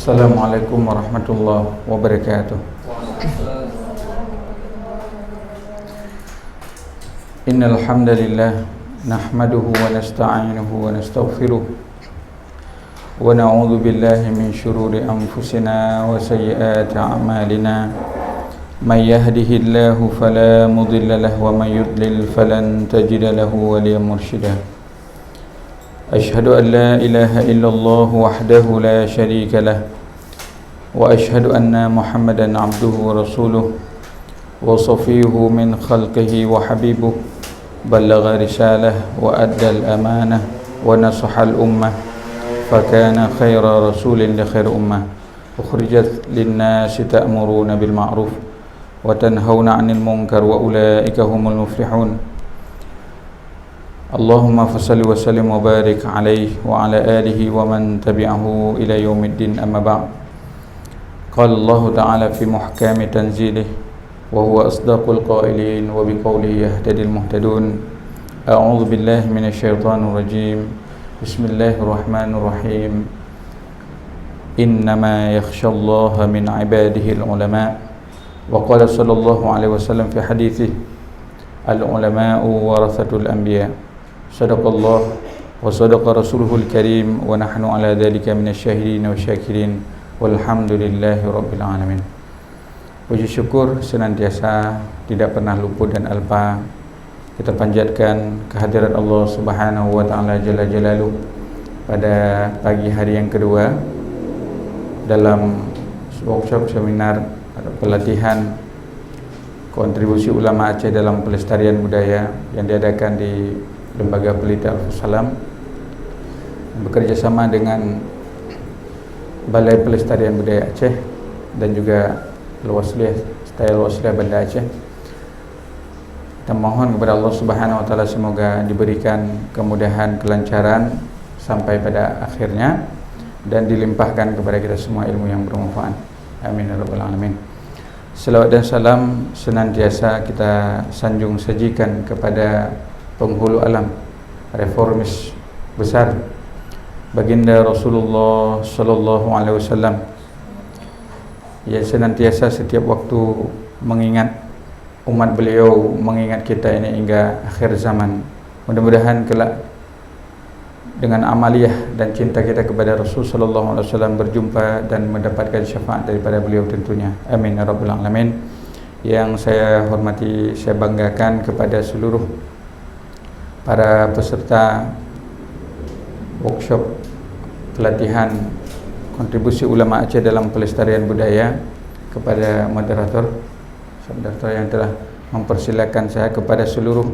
Assalamualaikum warahmatullahi wabarakatuh. Innal hamdalillah nahmaduhu wa nasta'inuhu wa nastaghfiruh wa na'udzu billahi min shururi anfusina wa sayyiati a'malina. May yahdihillahu fala mudilla lahu wa may yudlil falan tajida lahu waliyyan mursyida. Asyhadu an la ilaha illallah wahdahu la syarika lah wa asyhadu anna Muhammadan abduhu wa rasuluh wa safiyuhu min khalqihi wa habibuh ballagha risalah wa addal amanah wa nasahal ummah fakana khaira rasulin li khair ummah ukhrijat linnasi ta'muruna bil ma'ruf wa tanhauna 'anil munkar wa ulaika humul muflihun. Allahumma fasalli wa sallim wa barik alaihi wa ala alihi wa man tabi'ahu ila yaumiddin amma ba'd. Qala Allah ta'ala fi muhkami tanzilih wa huwa asdaqul qailin wa biqaulihi yahtadil muhtadun. A'udzu billahi minasyaitonir rajim. Bismillahirrahmanirrahim. Innama yakhshallaha min ibadihil ulama. Wa qala sallallahu alaihi wasallam fi haditsihi al-ulama'u warathatul anbiya. Sadaqallah wa sadaqa rasuluhul karim wa nahnu ala dhalika minasyahidin wa syakirin walhamdulillahi rabbil alamin. Puji syukur senantiasa tidak pernah luput dan alpa kita panjatkan kehadirat Allah Subhanahu wa taala jalla jalaluh pada pagi hari yang kedua dalam workshop seminar pelatihan kontribusi ulama Aceh dalam pelestarian budaya yang diadakan di Lembaga Pelita Al-Fusalam bekerjasama dengan Balai Pelestarian Budaya Aceh dan juga Al-Wasliyah Banda Aceh. Kita mohon kepada Allah Subhanahu wa taala semoga diberikan kemudahan, kelancaran sampai pada akhirnya dan dilimpahkan kepada kita semua ilmu yang bermanfaat. Amin ya rabbal alamin. Selawat dan salam senantiasa kita sanjung sajikan kepada penghulu alam, reformis besar, baginda Rasulullah sallallahu alaihi wasallam yang senantiasa setiap waktu mengingat umat beliau, mengingat kita ini hingga akhir zaman. Mudah-mudahan kelak dengan amaliyah dan cinta kita kepada Rasul sallallahu alaihi wasallam berjumpa dan mendapatkan syafaat daripada beliau tentunya. Amin ya rabbal alamin. Yang saya hormati, saya banggakan kepada seluruh para peserta workshop pelatihan kontribusi ulama Aceh dalam pelestarian budaya, kepada moderator yang telah mempersilakan saya, kepada seluruh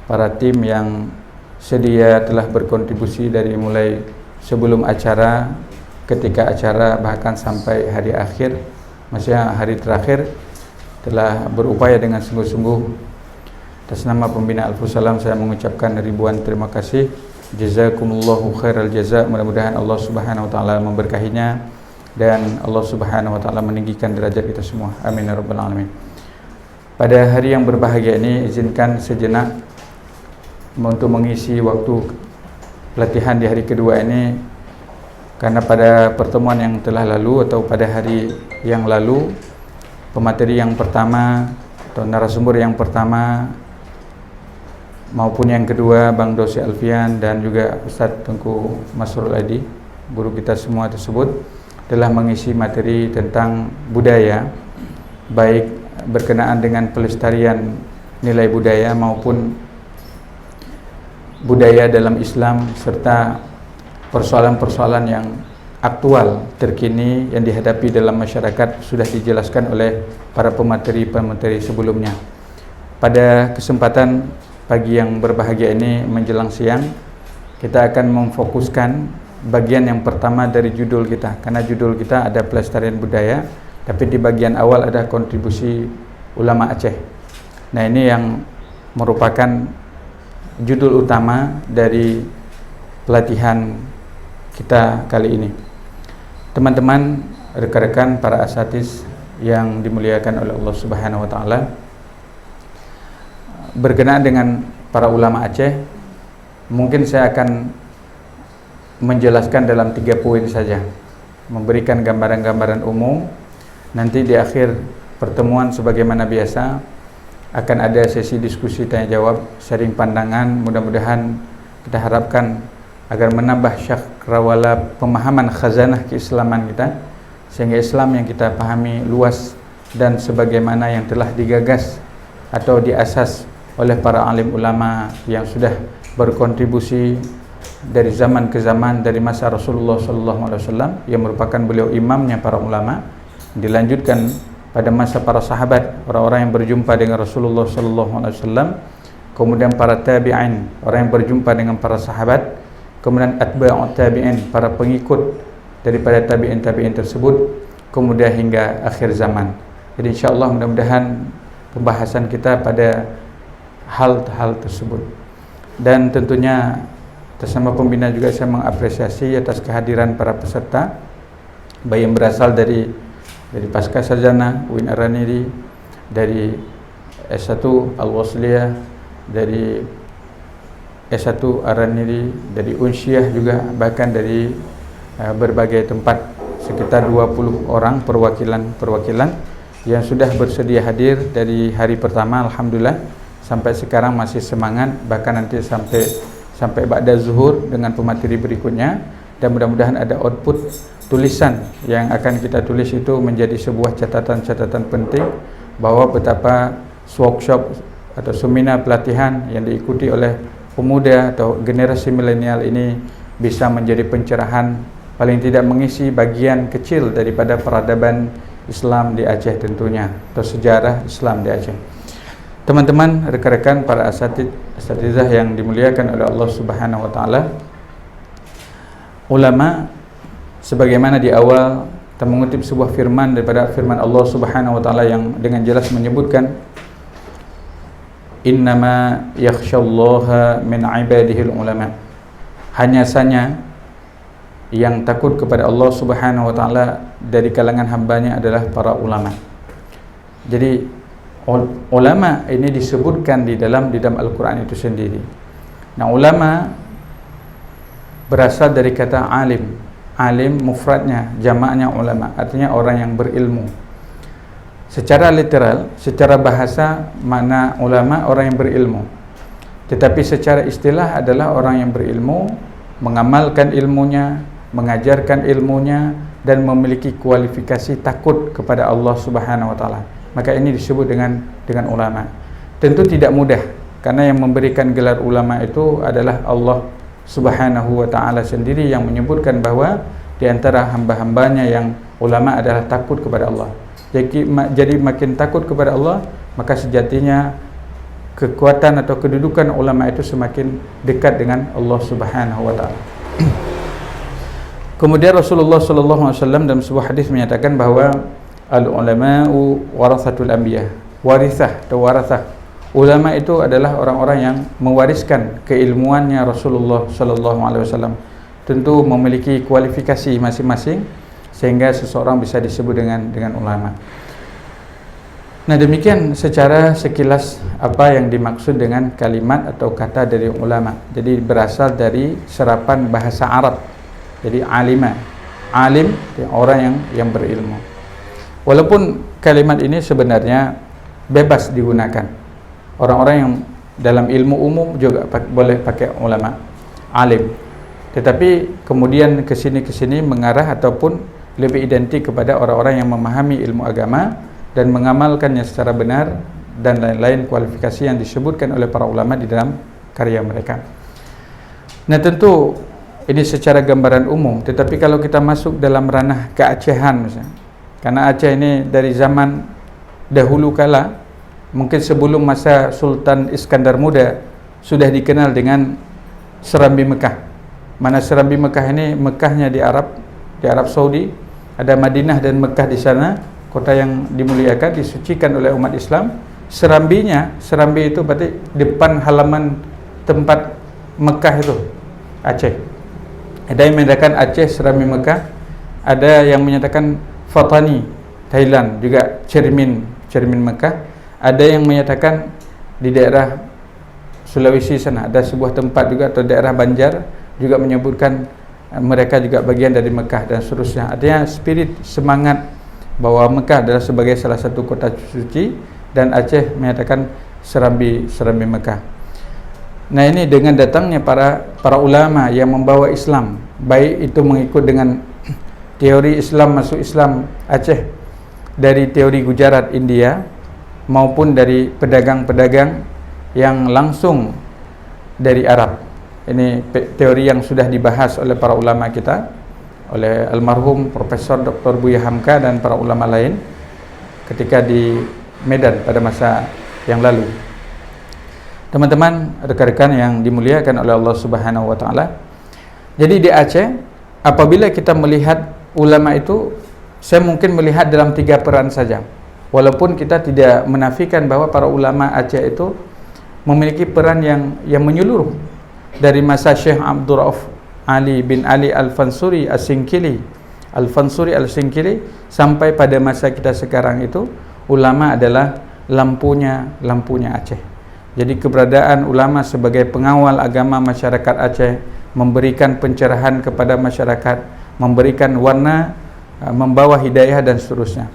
para tim yang sedia telah berkontribusi dari mulai sebelum acara, ketika acara, bahkan sampai hari akhir, maksudnya hari terakhir, telah berupaya dengan sungguh-sungguh. Atas nama pembina Al-Fusalam saya mengucapkan ribuan terima kasih. Jazakumullahu khairal jaza. Mudah-mudahan Allah Subhanahu wa taala memberkahinya dan Allah Subhanahu wa taala meninggikan derajat kita semua. Amin ya rabbal alamin. Pada hari yang berbahagia ini izinkan sejenak untuk mengisi waktu pelatihan di hari kedua ini, karena pada pertemuan yang telah lalu atau pada hari yang lalu, pemateri yang pertama atau narasumber yang pertama maupun yang kedua, Bang Dosi Alfian dan juga Ustaz Tengku Masrul Adi, guru kita semua tersebut telah mengisi materi tentang budaya, baik berkenaan dengan pelestarian nilai budaya maupun budaya dalam Islam, serta persoalan-persoalan yang aktual, terkini yang dihadapi dalam masyarakat sudah dijelaskan oleh para pemateri-pemateri sebelumnya. Pada kesempatan pagi yang berbahagia ini menjelang siang, kita akan memfokuskan bagian yang pertama dari judul kita, karena judul kita ada pelestarian budaya, tapi di bagian awal ada kontribusi ulama Aceh. Nah, ini yang merupakan judul utama dari pelatihan kita kali ini. Teman-teman, rekan-rekan, para asatiz yang dimuliakan oleh Allah Subhanahu wa taala, berkenaan dengan para ulama Aceh, mungkin saya akan menjelaskan dalam 3 poin saja. memberikan gambaran-gambaran umum. Nanti di akhir pertemuan sebagaimana biasa akan ada sesi diskusi tanya jawab, sharing pandangan. Mudah-mudahan kita harapkan agar menambah syakrawala pemahaman khazanah keislaman kita, sehingga Islam yang kita pahami luas dan sebagaimana yang telah digagas atau diasas oleh para alim ulama yang sudah berkontribusi dari zaman ke zaman, dari masa Rasulullah SAW yang merupakan beliau imamnya para ulama, dilanjutkan pada masa para sahabat, orang-orang yang berjumpa dengan Rasulullah SAW, kemudian para tabi'in, orang yang berjumpa dengan para sahabat, kemudian atba'ut tabi'in, para pengikut daripada tabi'in tersebut, kemudian hingga akhir zaman. Jadi insyaallah mudah-mudahan pembahasan kita pada hal-hal tersebut. Dan tentunya atas nama pembina juga saya mengapresiasi atas kehadiran para peserta, baik yang berasal dari Pasca Sarjana UIN Araniri, dari S1 Al-Wasliyah, dari S1 Araniri, dari Unsyah juga, bahkan dari berbagai tempat, sekitar 20 orang perwakilan yang sudah bersedia hadir dari hari pertama, alhamdulillah, sampai sekarang masih semangat, bahkan nanti sampai ba'da zuhur dengan pemateri berikutnya. Dan mudah-mudahan ada output tulisan yang akan kita tulis itu menjadi sebuah catatan-catatan penting bahwa betapa workshop atau seminar pelatihan yang diikuti oleh pemuda atau generasi milenial ini bisa menjadi pencerahan, paling tidak mengisi bagian kecil daripada peradaban Islam di Aceh tentunya, atau sejarah Islam di Aceh. Teman-teman, rekan-rekan, para asatizah yang dimuliakan oleh Allah Subhanahu wa taala, ulama sebagaimana di awal kita mengutip sebuah firman daripada firman Allah Subhanahu wa taala yang dengan jelas menyebutkan innama yakhsyallaha min ibadihil ulama. Hanya saja yang takut kepada Allah Subhanahu wa taala dari kalangan hambanya adalah para ulama. Jadi ulama ini disebutkan di dalam Al-Quran itu sendiri. Nah, ulama berasal dari kata alim. Alim mufradnya, jamaknya ulama, artinya orang yang berilmu. Secara literal, secara bahasa, makna ulama orang yang berilmu. Tetapi secara istilah adalah orang yang berilmu, mengamalkan ilmunya, mengajarkan ilmunya, dan memiliki kualifikasi takut kepada Allah Subhanahu wa taala. Maka ini disebut dengan ulama. Tentu tidak mudah, karena yang memberikan gelar ulama itu adalah Allah Subhanahu wa taala sendiri yang menyebutkan bahwa di antara hamba-hambanya yang ulama adalah takut kepada Allah. Jadi makin takut kepada Allah, maka sejatinya kekuatan atau kedudukan ulama itu semakin dekat dengan Allah Subhanahu wa taala. Kemudian Rasulullah sallallahu alaihi wasallam dalam sebuah hadis menyatakan bahwa al-ulama'u warathatul anbiya. Warithah atau warathah. Ulama itu adalah orang-orang yang mewariskan keilmuannya Rasulullah sallallahu alaihi wasallam. Tentu memiliki kualifikasi masing-masing sehingga seseorang bisa disebut dengan ulama. Nah, demikian secara sekilas apa yang dimaksud dengan kalimat atau kata dari ulama. Jadi berasal dari serapan bahasa Arab. Jadi alim orang yang berilmu. Walaupun kalimat ini sebenarnya bebas digunakan. Orang-orang yang dalam ilmu umum juga boleh pakai ulama, alim. Tetapi kemudian kesini mengarah ataupun lebih identik kepada orang-orang yang memahami ilmu agama dan mengamalkannya secara benar, dan lain-lain kualifikasi yang disebutkan oleh para ulama di dalam karya mereka. Nah, tentu ini secara gambaran umum, tetapi kalau kita masuk dalam ranah keacehan misalnya, karena Aceh ini dari zaman dahulu kala, mungkin sebelum masa Sultan Iskandar Muda, sudah dikenal dengan Serambi Mekah. Mana Serambi Mekah ini, Mekahnya di Arab Saudi, ada Madinah dan Mekah di sana, kota yang dimuliakan, disucikan oleh umat Islam. Serambi itu berarti depan halaman tempat Mekah itu, Aceh. Ada yang menyatakan Aceh Serambi Mekah, ada yang menyatakan Fatani Thailand, juga cermin Mekah. Ada yang menyatakan di daerah Sulawesi sana ada sebuah tempat juga, atau daerah Banjar juga menyebutkan mereka juga bagian dari Mekah dan seterusnya. Artinya spirit semangat bahwa Mekah adalah sebagai salah satu kota suci dan Aceh menyatakan serambi Mekah. Nah, ini dengan datangnya para ulama yang membawa Islam, baik itu mengikut dengan teori Islam, masuk Islam Aceh dari teori Gujarat India, maupun dari pedagang-pedagang yang langsung dari Arab. Ini teori yang sudah dibahas oleh para ulama kita, oleh almarhum Profesor Dr. Buya Hamka dan para ulama lain ketika di Medan pada masa yang lalu. Teman-teman, rekan-rekan yang dimuliakan oleh Allah Subhanahu wa taala. Jadi di Aceh, apabila kita melihat ulama itu, saya mungkin melihat dalam 3 peran saja. Walaupun kita tidak menafikan bahwa para ulama Aceh itu memiliki peran yang menyeluruh, dari masa Syekh Abdul Rauf Ali bin Ali Al-Fansuri As-Singkili sampai pada masa kita sekarang itu, ulama adalah lampunya Aceh. Jadi keberadaan ulama sebagai pengawal agama masyarakat Aceh, memberikan pencerahan kepada masyarakat, memberikan warna, membawa hidayah dan seterusnya.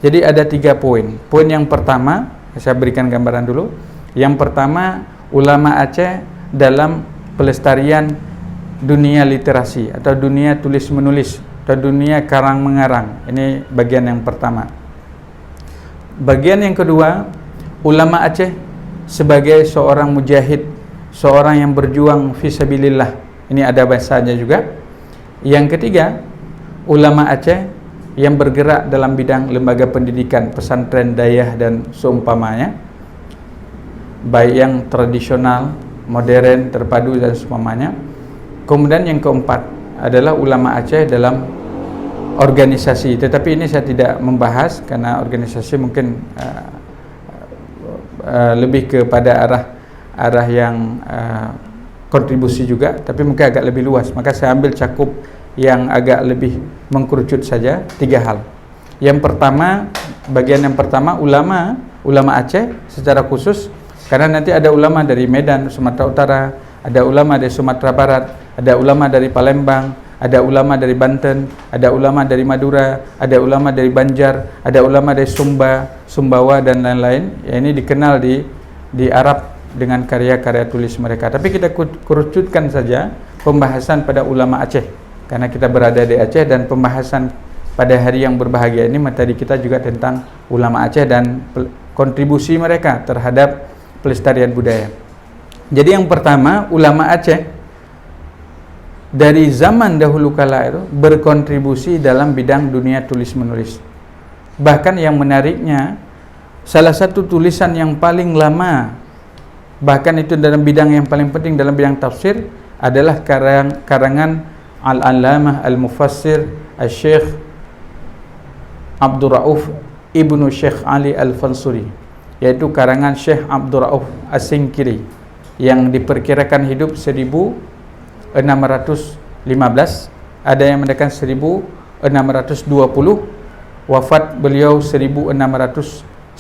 Jadi ada 3 poin. Poin yang pertama, saya berikan gambaran dulu. Yang pertama, ulama Aceh dalam pelestarian dunia literasi atau dunia tulis menulis atau dunia karang mengarang. Ini bagian yang pertama. Bagian yang kedua, ulama Aceh sebagai seorang mujahid, seorang yang berjuang fisabilillah. Ini ada bahasanya juga. Yang ketiga, ulama Aceh yang bergerak dalam bidang lembaga pendidikan, pesantren, dayah dan seumpamanya, baik yang tradisional, modern, terpadu dan seumpamanya. Kemudian yang keempat adalah ulama Aceh dalam organisasi. Tetapi ini saya tidak membahas karena organisasi mungkin lebih kepada arah yang kontribusi juga, tapi mungkin agak lebih luas. Maka saya ambil cakup yang agak lebih mengkerucut saja 3 hal. Yang pertama, bagian yang pertama, ulama Aceh secara khusus, karena nanti ada ulama dari Medan, Sumatera Utara, ada ulama dari Sumatera Barat, ada ulama dari Palembang, ada ulama dari Banten, ada ulama dari Madura, ada ulama dari Banjar, ada ulama dari Sumbawa dan lain-lain. Ya, ini dikenal di Arab dengan karya-karya tulis mereka. Tapi kita kerucutkan saja pembahasan pada ulama Aceh, karena kita berada di Aceh, dan pembahasan pada hari yang berbahagia ini materi kita juga tentang ulama Aceh dan kontribusi mereka terhadap pelestarian budaya. Jadi yang pertama, ulama Aceh dari zaman dahulu kala itu berkontribusi dalam bidang dunia tulis menulis. Bahkan yang menariknya, salah satu tulisan yang paling lama, bahkan itu dalam bidang yang paling penting dalam bidang tafsir, adalah karangan Al-Allamah Al-Mufassir Al-Syekh Abdul Rauf Ibnu Syekh Ali Al-Fansuri, yaitu karangan Syekh Abdul Rauf As-Singkili, yang diperkirakan hidup 1615, ada yang mengatakan 1620, wafat beliau 1697.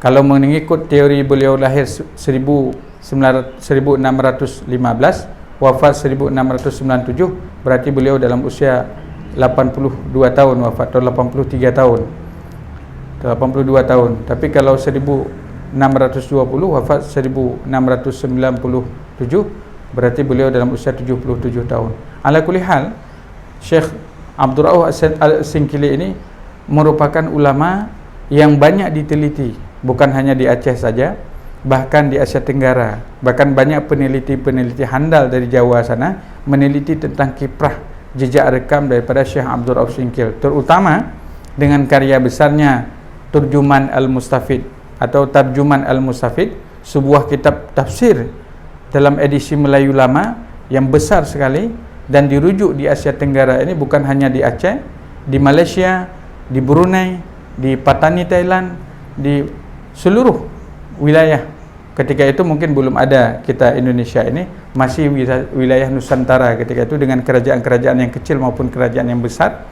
Kalau mengikut teori beliau lahir 1615, wafat 1697, berarti beliau dalam usia 82 tahun wafat, atau 83 tahun, 82 tahun. Tapi kalau 1620, wafat 1697, berarti beliau dalam usia 77 tahun. Ala kulli hal, Syekh Abdul Rauf As-Singkili ini merupakan ulama yang banyak diteliti, bukan hanya di Aceh saja, bahkan di Asia Tenggara. Bahkan banyak peneliti-peneliti handal dari Jawa sana meneliti tentang kiprah jejak rekam daripada Syekh Abdul Rauf Singkil, terutama dengan karya besarnya Turjuman Al-Mustafid atau Tarjuman Al-Mustafid, sebuah kitab tafsir dalam edisi Melayu lama yang besar sekali dan dirujuk di Asia Tenggara ini, bukan hanya di Aceh, di Malaysia, di Brunei, di Patani Thailand, di seluruh wilayah. Ketika itu mungkin belum ada kita Indonesia ini, masih wilayah Nusantara ketika itu, dengan kerajaan-kerajaan yang kecil maupun kerajaan yang besar,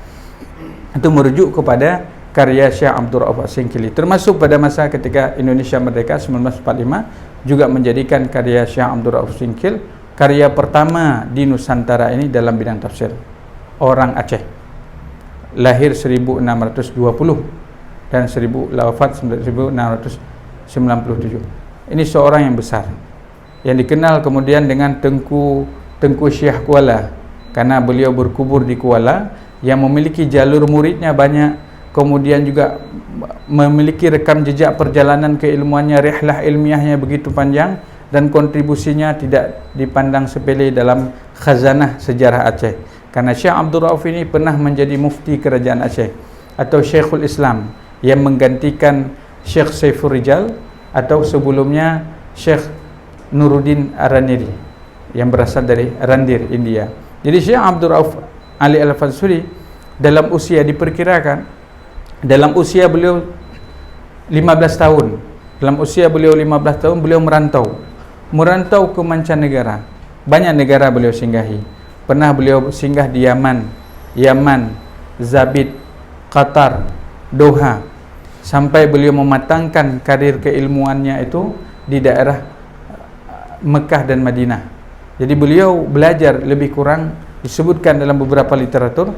itu merujuk kepada karya Syekh Abdul Rauf As-Singkili. Termasuk pada masa ketika Indonesia merdeka 1945 juga menjadikan karya Syekh Abdul Rauf Singkil karya pertama di Nusantara ini dalam bidang tafsir. Orang Aceh. Lahir 1620 dan wafat 1697. Ini seorang yang besar, yang dikenal kemudian dengan Tengku Syah Kuala, karena beliau berkubur di Kuala, yang memiliki jalur muridnya banyak, kemudian juga memiliki rekam jejak perjalanan keilmuannya, rihlah ilmiahnya begitu panjang, dan kontribusinya tidak dipandang sepele dalam khazanah sejarah Aceh. Karena Syekh Abdul Rauf ini pernah menjadi mufti kerajaan Aceh atau Syekhul Islam yang menggantikan Syekh Saiful Rijal, atau sebelumnya Syekh Nuruddin Araniri yang berasal dari Randir, India. Jadi Syekh Abdul Rauf Ali Al-Fansuri dalam usia diperkirakan, dalam usia beliau 15 tahun, beliau merantau ke mancanegara. Banyak negara beliau singgahi. Pernah beliau singgah di Yaman, Zabid, Qatar, Doha, sampai beliau mematangkan karir keilmuannya itu di daerah Mekah dan Madinah. Jadi beliau belajar lebih kurang, disebutkan dalam beberapa literatur,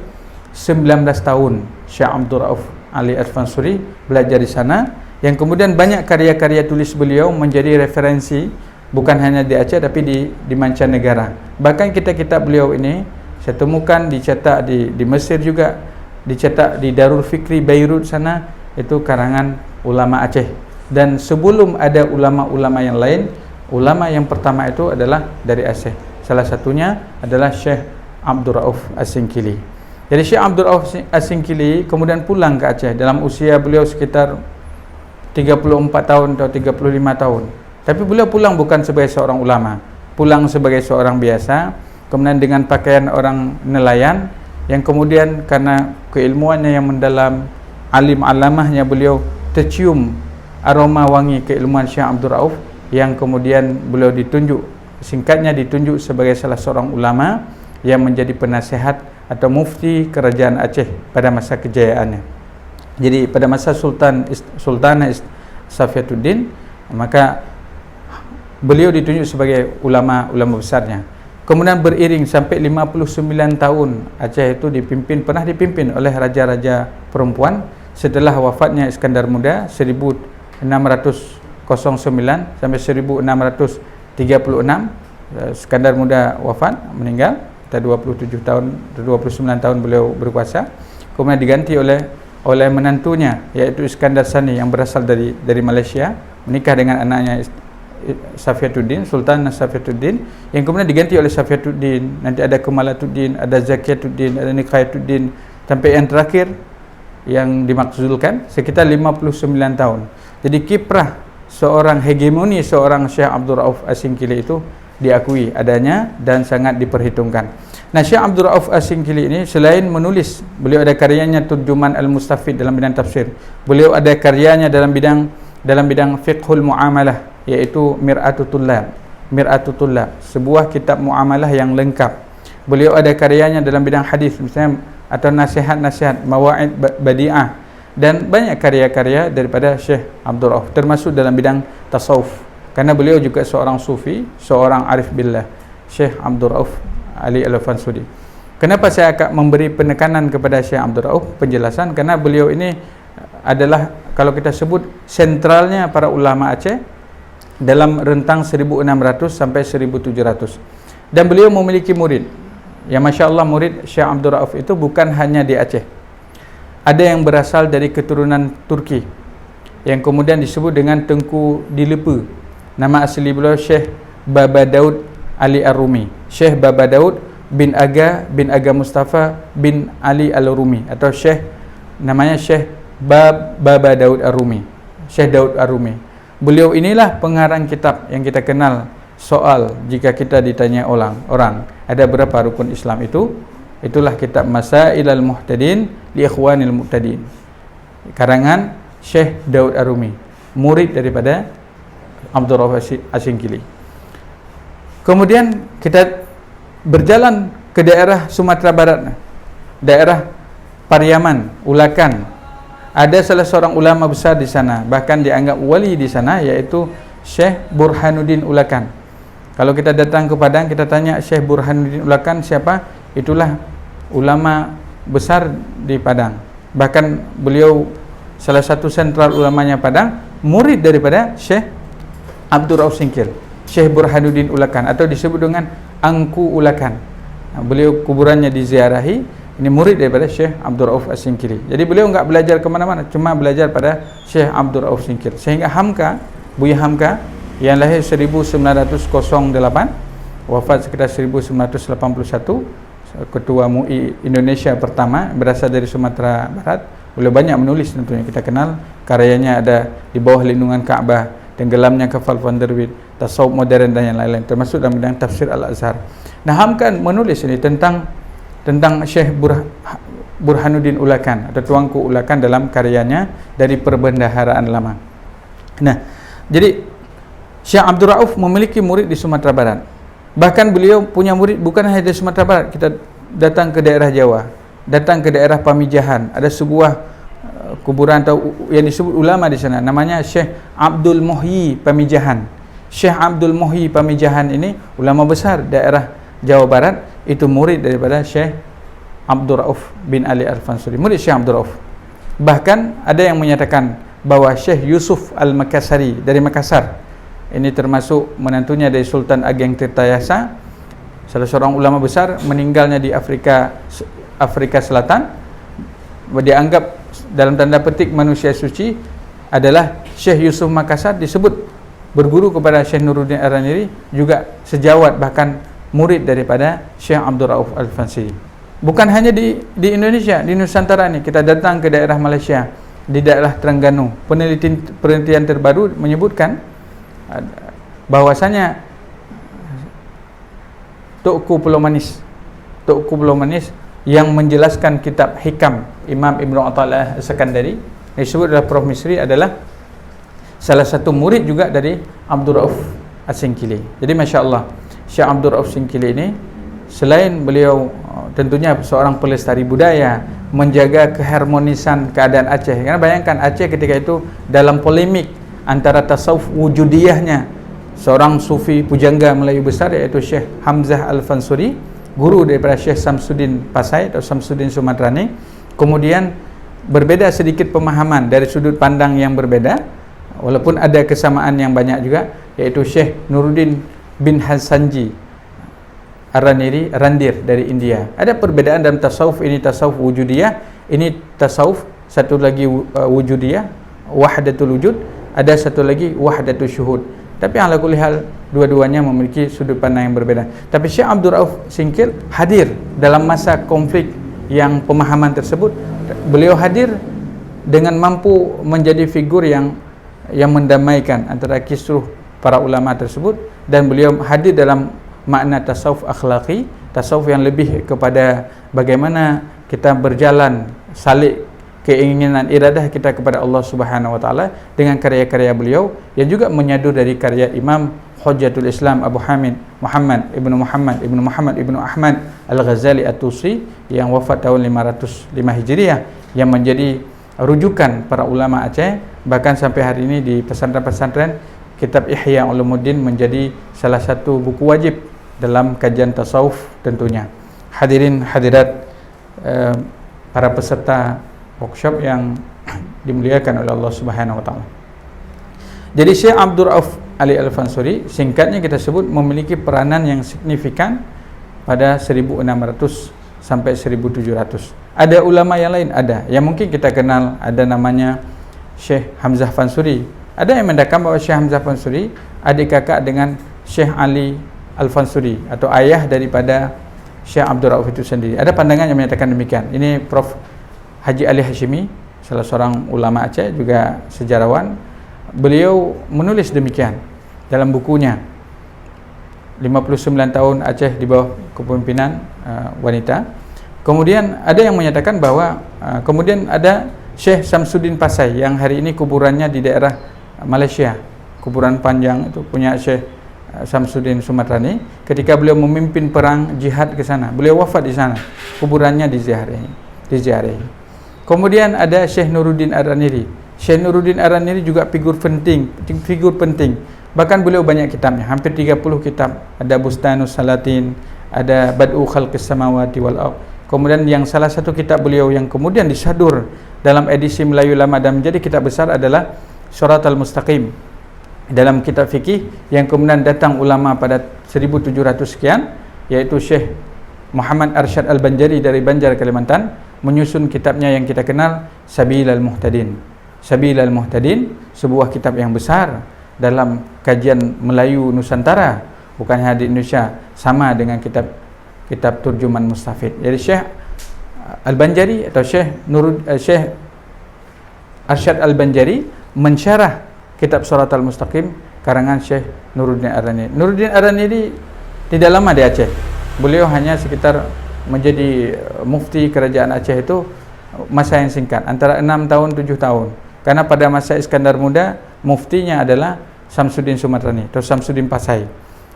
19 tahun Syekh Abdul Rauf Ali Al-Fansuri belajar di sana, yang kemudian banyak karya-karya tulis beliau menjadi referensi bukan hanya di Aceh tapi di mancanegara. Bahkan kitab-kitab beliau ini saya temukan dicetak di Mesir juga, dicetak di Darul Fikri Beirut sana, itu karangan ulama Aceh. Dan sebelum ada ulama-ulama yang lain, ulama yang pertama itu adalah dari Aceh. Salah satunya adalah Syekh Abdul Rauf As-Singkili. Jadi Syekh Abdul Rauf As-Singkili kemudian pulang ke Aceh dalam usia beliau sekitar 34 tahun atau 35 tahun. Tapi beliau pulang bukan sebagai seorang ulama, pulang sebagai seorang biasa, kemudian dengan pakaian orang nelayan, yang kemudian karena keilmuannya yang mendalam, alim alamahnya, beliau tercium aroma wangi keilmuan Syekh Abdul Rauf, yang kemudian beliau ditunjuk sebagai salah seorang ulama yang menjadi penasihat atau mufti kerajaan Aceh pada masa kejayaannya. Jadi pada masa Sultanah Safiatuddin, maka beliau ditunjuk sebagai ulama besarnya. Kemudian beriring sampai 59 tahun Aceh itu pernah dipimpin oleh raja-raja perempuan. Setelah wafatnya Iskandar Muda 1609 sampai 1636, Iskandar Muda wafat, meninggal, 29 tahun beliau berkuasa. Kemudian diganti oleh menantunya, yaitu Iskandar Sani yang berasal dari Malaysia, menikah dengan anaknya Safiatuddin, Sultan Safiatuddin, yang kemudian diganti oleh Safiatuddin. Nanti ada Kemalatuddin, ada Zakiyatuddin, ada Niqayatuddin, sampai yang terakhir yang dimaksudkan sekitar 59 tahun. Jadi kiprah hegemoni seorang Syekh Abdul Rauf As-Singkili itu diakui adanya dan sangat diperhitungkan. Nah, Syekh Abdul Rauf As-Singkili ini selain menulis, beliau ada karyanya Turjuman Al-Mustafid dalam bidang tafsir. Beliau ada karyanya dalam bidang fiqhul muamalah, yaitu Mir'atul Tullab, sebuah kitab muamalah yang lengkap. Beliau ada karyanya dalam bidang hadis misalnya, atau nasihat-nasihat, Mawa'id Badi'ah, dan banyak karya-karya daripada Syekh Abdul Rauf, termasuk dalam bidang tasawuf, karena beliau juga seorang sufi, seorang arif billah, Syekh Abdul Rauf Ali Al-Fansuri. Kenapa saya akan memberi penekanan kepada Syekh Abdul Rauf, penjelasan, karena beliau ini adalah, kalau kita sebut, sentralnya para ulama Aceh dalam rentang 1600 sampai 1700. Dan beliau memiliki murid. Ya, Masya Allah, murid Syekh Abdul Rauf itu bukan hanya di Aceh. Ada yang berasal dari keturunan Turki, yang kemudian disebut dengan Tengku Dilepe. Nama asli beliau Syekh Baba Daud Ali Ar-Rumi. Syekh Baba Daud bin Aga Mustafa bin Ali Al-Rumi, atau namanya Syekh Baba Daud Ar-Rumi, Syekh Daud Ar-Rumi. Beliau inilah pengarang kitab yang kita kenal soal jika kita ditanya orang ada berapa rukun Islam itu, itulah kitab Masailal Muhtadin li Ikhwanil Muhtadin, karangan Syekh Daud Ar-Rumi, murid daripada Abdul Rauf As-Singkili. Kemudian kita berjalan ke daerah Sumatera Barat, daerah Pariaman, Ulakan. Ada salah seorang ulama besar di sana, bahkan dianggap wali di sana, yaitu Syekh Burhanuddin Ulakan. Kalau kita datang ke Padang, kita tanya Syekh Burhanuddin Ulakan siapa? Itulah ulama besar di Padang. Bahkan beliau salah satu sentral ulamanya Padang, murid daripada Syekh Abdul Rauf Singkil, Syekh Burhanuddin Ulakan, atau disebut dengan Angku Ulakan. Beliau kuburannya diziarahi. Ini murid daripada Syekh Abdul Rauf As-Singkili. Jadi beliau enggak belajar ke mana-mana, cuma belajar pada Syekh Abdul Rauf Singkil. Sehingga Hamka, Buya Hamka yang lahir 1908, wafat sekitar 1981, ketua MUI Indonesia pertama, berasal dari Sumatera Barat. Beliau banyak menulis, tentunya kita kenal karyanya ada Di Bawah Lindungan Ka'bah, Tenggelamnya Kapal Vanderbilt, Tasawuf Modern dan yang lain-lain, termasuk dalam bidang tafsir Al-Azhar. Nah, Hamka menulis ini tentang Syekh Burhanuddin Ulakan atau Tuanku Ulakan dalam karyanya Dari Perbendaharaan Lama. Nah, jadi Syekh Abdul Rauf memiliki murid di Sumatera Barat. Bahkan beliau punya murid bukan hanya di Sumatera Barat. Kita datang ke daerah Jawa, datang ke daerah Pamijahan, ada sebuah kuburan atau yang disebut ulama di sana, namanya Syekh Abdul Muhyi Pamijahan. Syekh Abdul Muhyi Pamijahan ini ulama besar daerah Jawa Barat, itu murid daripada Syekh Abdul Rauf bin Ali Al-Fansuri, murid Syekh Abdul Rauf. Bahkan ada yang menyatakan bahwa Syekh Yusuf Al-Makassari dari Makassar, ini termasuk menantunya dari Sultan Ageng Tirtayasa, salah seorang ulama besar, meninggalnya di Afrika Selatan, dianggap dalam tanda petik manusia suci, adalah Syekh Yusuf Makassar, disebut berguru kepada Syekh Nuruddin Ar-Raniri, juga sejawat bahkan murid daripada Syekh Abdul Rauf Al-Fansuri. Bukan hanya di Indonesia, di Nusantara ini, kita datang ke daerah Malaysia, di daerah Terengganu, penelitian terbaru menyebutkan bahwasanya Tuku Pulau Manis yang menjelaskan kitab Hikam Imam Ibn Athaillah As-Sakandari, disebut adalah Prof. Misri, adalah salah satu murid juga dari Abdul Rauf As-Singkili. Jadi Masya Allah, Syekh Abdul Rauf Singkili ini selain beliau tentunya seorang pelestari budaya, menjaga keharmonisan keadaan Aceh. Karena bayangkan Aceh ketika itu dalam polemik antara tasawuf wujudiyahnya seorang sufi pujangga Melayu besar, yaitu Syekh Hamzah Al-Fansuri, guru daripada Syekh Samsuddin Pasai atau Samsuddin Sumatrani. Kemudian berbeda sedikit pemahaman dari sudut pandang yang berbeda, walaupun ada kesamaan yang banyak juga, yaitu Syekh Nuruddin bin Hasanji Ar-Raniri, Randir dari India. Ada perbedaan dalam tasawuf, ini tasawuf wujudiyah, ini tasawuf satu lagi wujudiyah, wahdatul wujud, ada satu lagi wahdatul syuhud. Tapi ala kulli hal dua-duanya memiliki sudut pandang yang berbeda. Tapi Syekh Abdul Rauf Singkil hadir dalam masa konflik yang pemahaman tersebut. Beliau hadir dengan mampu menjadi figur yang mendamaikan antara kisruh para ulama tersebut, dan beliau hadir dalam makna tasawuf akhlaki, tasawuf yang lebih kepada bagaimana kita berjalan salik keinginan iradah kita kepada Allah Subhanahu wa taala dengan karya-karya beliau yang juga menyadur dari karya Imam Hujjatul Islam Abu Hamid Muhammad ibnu Ahmad Al-Ghazali At-Tusi yang wafat tahun 505 Hijriah, yang menjadi rujukan para ulama Aceh. Bahkan sampai hari ini di pesantren-pesantren, kitab Ihya Ulumuddin menjadi salah satu buku wajib dalam kajian tasawuf tentunya. Hadirin hadirat, para peserta workshop yang dimuliakan oleh Allah Subhanahu wa taala. Jadi Syekh Abdul Rauf Ali Al-Fansuri, singkatnya kita sebut, memiliki peranan yang signifikan pada 1600 sampai 1700. Ada ulama yang lain, ada yang mungkin kita kenal, ada namanya Syekh Hamzah Fansuri. Ada yang mendakwahkan bahwa Syekh Hamzah Fansuri adik kakak dengan Syekh Ali Al-Fansuri atau ayah daripada Syekh Abdul Rauf itu sendiri. Ada pandangan yang menyatakan demikian. Ini Prof. Haji Ali Hashimi, salah seorang ulama Aceh, juga sejarawan. Beliau menulis demikian dalam bukunya 59 tahun Aceh di bawah kepemimpinan wanita. Kemudian ada yang menyatakan bahwa kemudian ada Syekh Samsuddin Pasai yang hari ini kuburannya di daerah Malaysia, kuburan panjang itu punya Syekh Samsuddin Sumatrani. Ketika beliau memimpin perang jihad ke sana, beliau wafat di sana, kuburannya diziarahi. Kemudian ada Syekh Nuruddin Ar-Raniri. Syekh Nuruddin Ar-Raniri juga figur penting Bahkan beliau banyak kitabnya, hampir 30 kitab. Ada Bustanus Salatin, ada Bad'u Khalqis Samawati wal Ardh. Kemudian yang salah satu kitab beliau yang kemudian disadur dalam edisi Melayu Lama dan menjadi kitab besar adalah Shiratal Mustaqim, dalam kitab fikih yang kemudian datang ulama pada 1700 sekian, yaitu Syekh Muhammad Arsyad Al-Banjari dari Banjar, Kalimantan, menyusun kitabnya yang kita kenal Sabilal Muhtadin. Sabilal Muhtadin, sebuah kitab yang besar dalam kajian Melayu Nusantara, bukan hanya di Indonesia, sama dengan kitab Turjuman Mustafid. Jadi Syekh Al-Banjari atau Syekh Arsyad Al-Banjari mensyarah kitab Shiratal Mustaqim karangan Syekh Nuruddin Ar-Rani. Nuruddin Ar-Rani ini tidak lama di Aceh. Beliau hanya sekitar menjadi mufti kerajaan Aceh itu masa yang singkat, antara 6 tahun 7 tahun. Karena pada masa Iskandar Muda, muftinya adalah Samsuddin Sumatrani atau Samsuddin Pasai.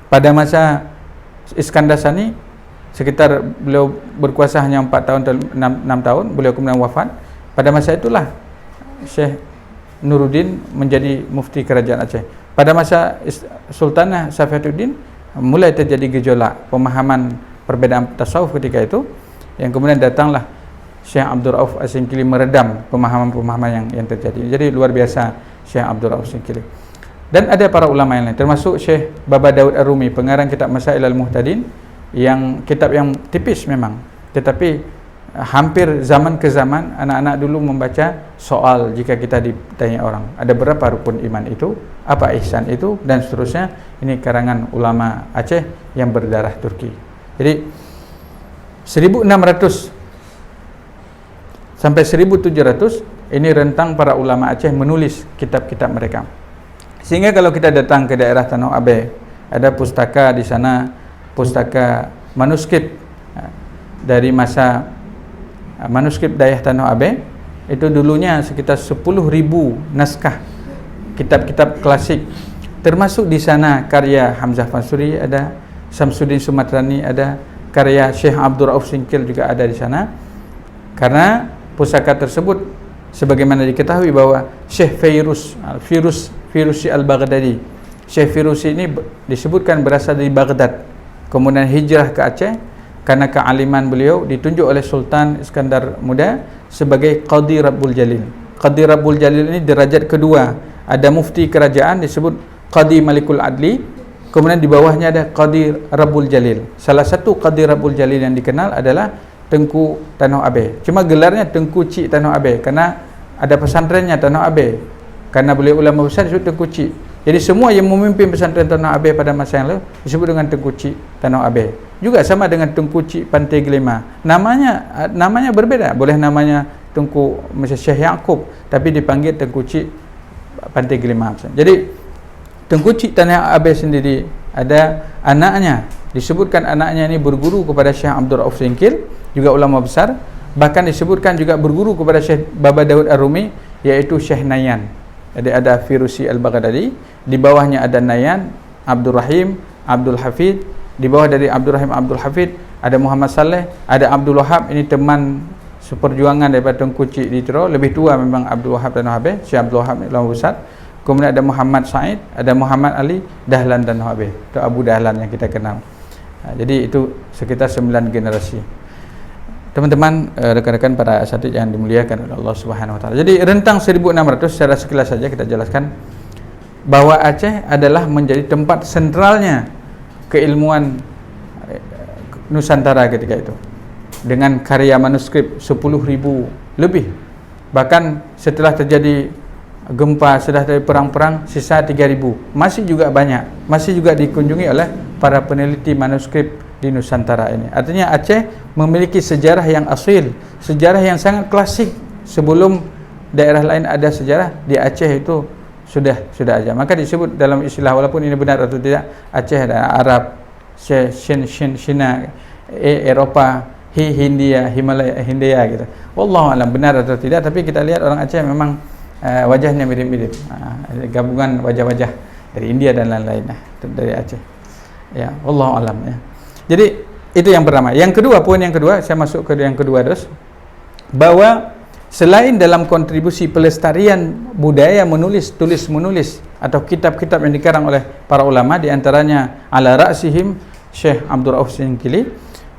Pada masa Iskandar Sani, sekitar beliau berkuasa hanya 4 tahun atau 6 tahun, beliau kemudian wafat. Pada masa itulah Syekh Nuruddin menjadi mufti kerajaan Aceh. Pada masa Sultanah Safiatuddin mulai terjadi gejolak pemahaman perbedaan tasawuf ketika itu, yang kemudian datanglah Syekh Abdul Rauf As-Singkili meredam pemahaman-pemahaman yang terjadi. Jadi luar biasa Syekh Abdul Rauf As-Singkili. Dan ada para ulama yang lain, termasuk Syekh Baba Daud Ar-Rumi, pengarang kitab Masail Al-Muhtadin, yang kitab yang tipis memang, tetapi hampir zaman ke zaman anak-anak dulu membaca soal jika kita ditanya orang, ada berapa rukun iman itu, apa ihsan itu, dan seterusnya. Ini karangan ulama Aceh yang berdarah Turki. Jadi 1600 sampai 1700 ini rentang para ulama Aceh menulis kitab-kitab mereka. Sehingga kalau kita datang ke daerah Tanah Abe, ada pustaka di sana, pustaka manuskrip dari masa manuskrip Dayah Tanah Abe. Itu dulunya sekitar 10.000 naskah kitab-kitab klasik, termasuk di sana karya Hamzah Fansuri ada, Samsuddin Sumatrani ada, karya Syekh Abdul Rauf Singkil juga ada di sana. Karena pusaka tersebut, sebagaimana diketahui bahwa Syekh Firusi Al-Baghdadi, Syekh Firusi ini disebutkan berasal dari Baghdad, kemudian hijrah ke Aceh karena kealiman beliau, ditunjuk oleh Sultan Iskandar Muda sebagai Qadi Rabbul Jalil. Qadi Rabbul Jalil ini derajat kedua. Ada mufti kerajaan disebut Qadi Malikul Adli, kemudian di bawahnya ada Qadi Rabbul Jalil. Salah satu Qadi Rabbul Jalil yang dikenal adalah Tengku Tanah Abe. Cuma gelarnya Tengku Cik Tanah Abe karena ada pesantrennya Tanah Abe. Karena beliau ulama besar disebut Tengku Cik. Jadi semua yang memimpin pesantren Tanah Abe pada masa yang lalu disebut dengan Tengku Cik Tanah Abe. Juga sama dengan Tengku Cik Pantai Gelema. Namanya berbeda. Boleh namanya Tengku macam Syekh Yaqub, tapi dipanggil Tengku Cik Pantai Gelema. Jadi Tengku Cik Tanah Abe sendiri ada anaknya. Disebutkan anaknya ini berguru kepada Syekh Abdul Rauf Singkil, juga ulama besar. Bahkan disebutkan juga berguru kepada Syekh Baba Daud Ar-Rumi, yaitu Syekh Nayan. Jadi ada Firusi Al-Baghdadi, di bawahnya ada Nayan, Abdul Rahim, Abdul Hafid, di bawah dari Abdul Rahim, Abdul Hafid ada Muhammad Saleh, ada Abdul Wahab, ini teman seperjuangan daripada Tengku Cik di Tero, lebih tua memang Abdul Wahab dan Wahabe, Syekh Abdul Wahab ulama besar. Kemudian ada Muhammad Said, ada Muhammad Ali, Dahlan dan Wahabe. Itu Abu Dahlan yang kita kenal. Jadi itu sekitar 9 generasi. Teman-teman, rekan-rekan para asatidz yang dimuliakan oleh Allah Subhanahu wa taala. Jadi rentang 1600 secara sekilas saja kita jelaskan bahwa Aceh adalah menjadi tempat sentralnya keilmuan Nusantara ketika itu. Dengan karya manuskrip 10.000 lebih. Bahkan setelah terjadi gempa, setelah terjadi perang-perang, sisa 3.000. Masih juga banyak. Masih juga dikunjungi oleh para peneliti manuskrip di Nusantara ini. Artinya Aceh memiliki sejarah yang asil, sejarah yang sangat klasik. Sebelum daerah lain ada sejarah, di Aceh itu sudah ada. Maka disebut dalam istilah, walaupun ini benar atau tidak, Aceh ada Arab, Cina, Eropa, Hindia, Himalaya, Hindia gitu. Wallahu alam benar atau tidak, tapi kita lihat orang Aceh memang wajahnya mirip-mirip. Gabungan wajah-wajah dari India dan lain-lain dari Aceh. Ya, wallahu alam ya. Jadi itu yang pertama. Yang kedua, poin yang kedua, saya masuk ke yang kedua terus, bahwa selain dalam kontribusi pelestarian budaya tulis-menulis atau kitab-kitab yang dikarang oleh para ulama, di antaranya ala ra'sihim Syekh Abdul Rauf Singkili.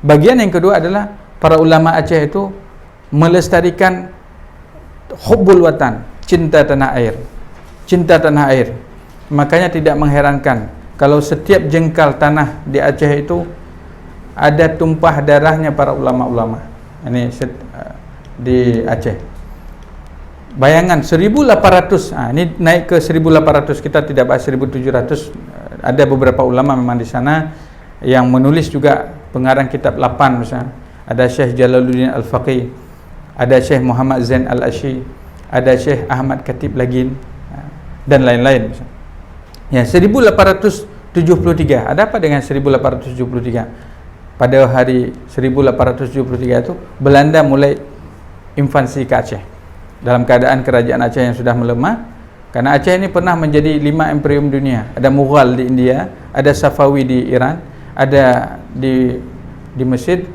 Bagian yang kedua adalah para ulama Aceh itu melestarikan hubbul watan, cinta tanah air. Cinta tanah air. Makanya tidak mengherankan kalau setiap jengkal tanah di Aceh itu ada tumpah darahnya para ulama-ulama. Ini di Aceh. Bayangan 1800, ini naik ke 1800, kita tidak bahas 1700. Ada beberapa ulama memang di sana yang menulis juga pengarang kitab 8 misalnya. Ada Syekh Jalaluddin Al-Faqih, ada Syekh Muhammad Zain Al-Ashi, ada Syekh Ahmad Khatib Lagin, dan lain-lain misalnya. Ya, 1873. Ada apa dengan 1873? Pada hari 1873 itu Belanda mulai invasi ke Aceh. Dalam keadaan kerajaan Aceh yang sudah melemah, karena Aceh ini pernah menjadi 5 imperium dunia. Ada Mughal di India, ada Safawi di Iran, ada di Mesir,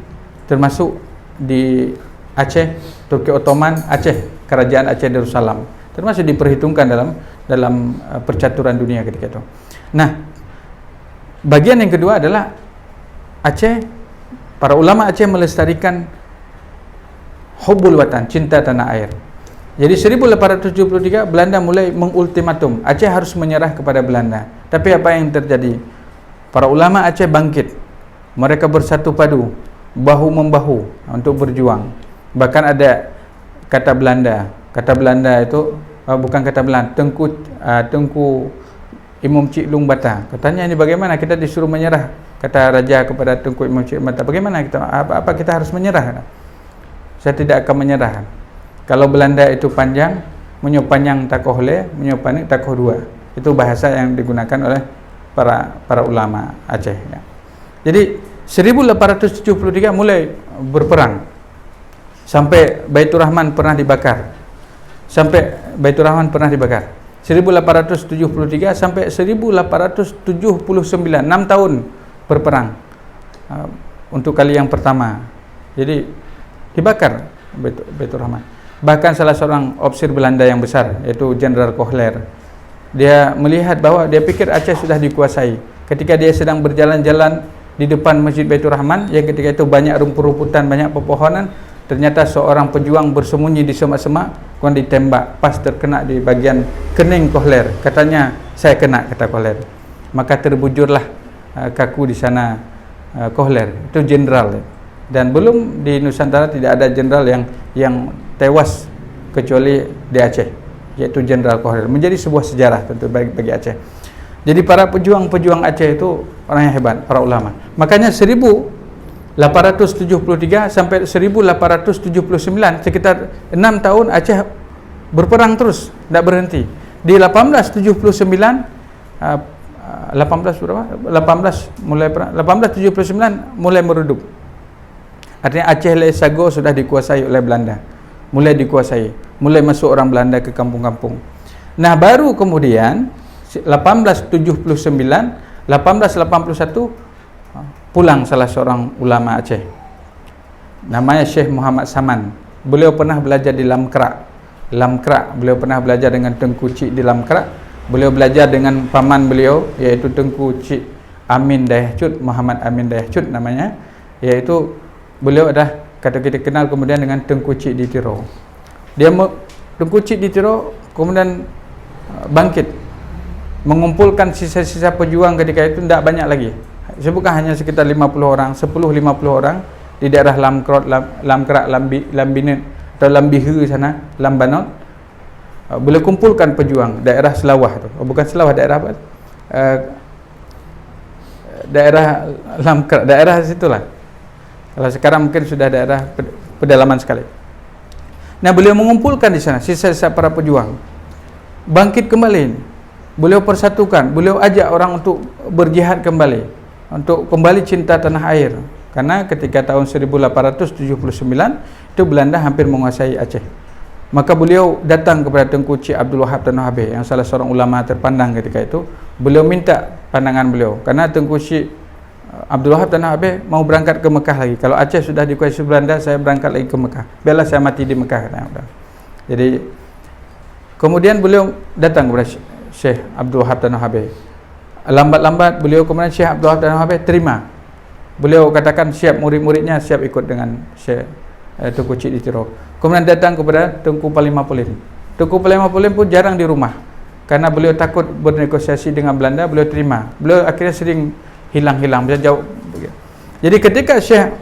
termasuk di Aceh, Turki Ottoman, Aceh, kerajaan Aceh Darussalam, termasuk diperhitungkan dalam percaturan dunia ketika itu. Nah, bagian yang kedua adalah Aceh, para ulama Aceh melestarikan hubbul watan, cinta tanah air. Jadi 1873 Belanda mulai mengultimatum Aceh harus menyerah kepada Belanda. Tapi apa yang terjadi? Para ulama Aceh bangkit. Mereka bersatu padu, bahu membahu untuk berjuang. Bahkan ada kata Belanda. Kata Belanda itu bukan kata Belanda, Tengku Imam Cik Lung Bata. Katanya ini bagaimana kita disuruh menyerah? Kata raja kepada Tengku Imam Cik Lung Bata, bagaimana apa kita harus menyerah? Saya tidak akan menyerah. Kalau Belanda itu panjang, menyopanyang takoh le, menyopanyang takoh dua. Itu bahasa yang digunakan oleh para ulama Aceh. Ya. Jadi 1873 mulai berperang. Sampai Baitur Rahman pernah dibakar. 1873 sampai 1879, 6 tahun berperang untuk kali yang pertama. Jadi dibakar Baitur Rahman. Bahkan salah seorang ofisir Belanda yang besar, yaitu Jenderal Kohler, dia melihat bahwa dia pikir Aceh sudah dikuasai. Ketika dia sedang berjalan-jalan di depan Masjid Baitur Rahman, yang ketika itu banyak rumput-rumputan, banyak pepohonan, ternyata seorang pejuang bersembunyi di semak-semak, kemudian ditembak, pas terkena di bagian kening Kohler. Katanya, saya kena, kata Kohler. Maka terbujurlah kaku di sana Kohler. Itu jenderal. Dan belum di Nusantara tidak ada jenderal yang tewas kecuali di Aceh, yaitu Jenderal Kohler. Menjadi sebuah sejarah tentu bagi Aceh. Jadi para pejuang-pejuang Aceh itu orang yang hebat, para ulama. Makanya 1873 sampai 1879, sekitar 6 tahun Aceh berperang terus, tidak berhenti. Di 1879 mulai meredup. Artinya Aceh Sago sudah dikuasai oleh Belanda. Mulai dikuasai, mulai masuk orang Belanda ke kampung-kampung. Nah, baru kemudian 1879, 1881 pulang salah seorang ulama Aceh. Namanya Syekh Muhammad Saman. Beliau pernah belajar di Lamkrak. Beliau pernah belajar dengan Tengku Cik di Lamkrak. Beliau belajar dengan paman beliau, yaitu Tengku Cik Amin Dayah Cut, Muhammad Amin Dayah Cut namanya, yaitu beliau dah kata kita kenal kemudian dengan Tengku Cik di Tiro. Tengku Cik di Tiro kemudian bangkit, mengumpulkan sisa-sisa pejuang ketika itu tidak banyak lagi. Bukan hanya sekitar 50 orang, 10-50 orang di daerah Lamkrak, Lambinen atau Lambihu sana, Lambanot. Beliau kumpulkan pejuang daerah Selawah tu. Bukan Selawah, daerah apa? Daerah Lamkrak, daerah situlah. Kalau sekarang mungkin sudah daerah pedalaman sekali. Nah, beliau mengumpulkan di sana sisa-sisa para pejuang. Bangkit kembali. Beliau persatukan, beliau ajak orang untuk berjihad kembali, untuk kembali cinta tanah air. Karena ketika tahun 1879 itu Belanda hampir menguasai Aceh. Maka beliau datang kepada Tengku Cik Abdul Wahab Tanah Habis, yang salah seorang ulama terpandang ketika itu. Beliau minta pandangan beliau, karena Tengku Cik Abdul Wahab Tanah Habis mau berangkat ke Mekah lagi. Kalau Aceh sudah dikuasai Belanda, saya berangkat lagi ke Mekah. Biarlah saya mati di Mekah. Jadi kemudian beliau datang kepada Syekh Abdul Wahab Tanah Habib. Lambat-lambat beliau kemudian Syekh Abdul Wahab Tanah Habib terima. Beliau katakan siap, murid-muridnya siap ikut dengan Syekh Tengku Cik Ditiro. Kemudian datang kepada Tengku Panglima Polim. Tengku Panglima Polim pun jarang di rumah karena beliau takut bernegosiasi dengan Belanda. Beliau terima. Beliau akhirnya sering hilang-hilang, beliau jauh. Jadi ketika Syekh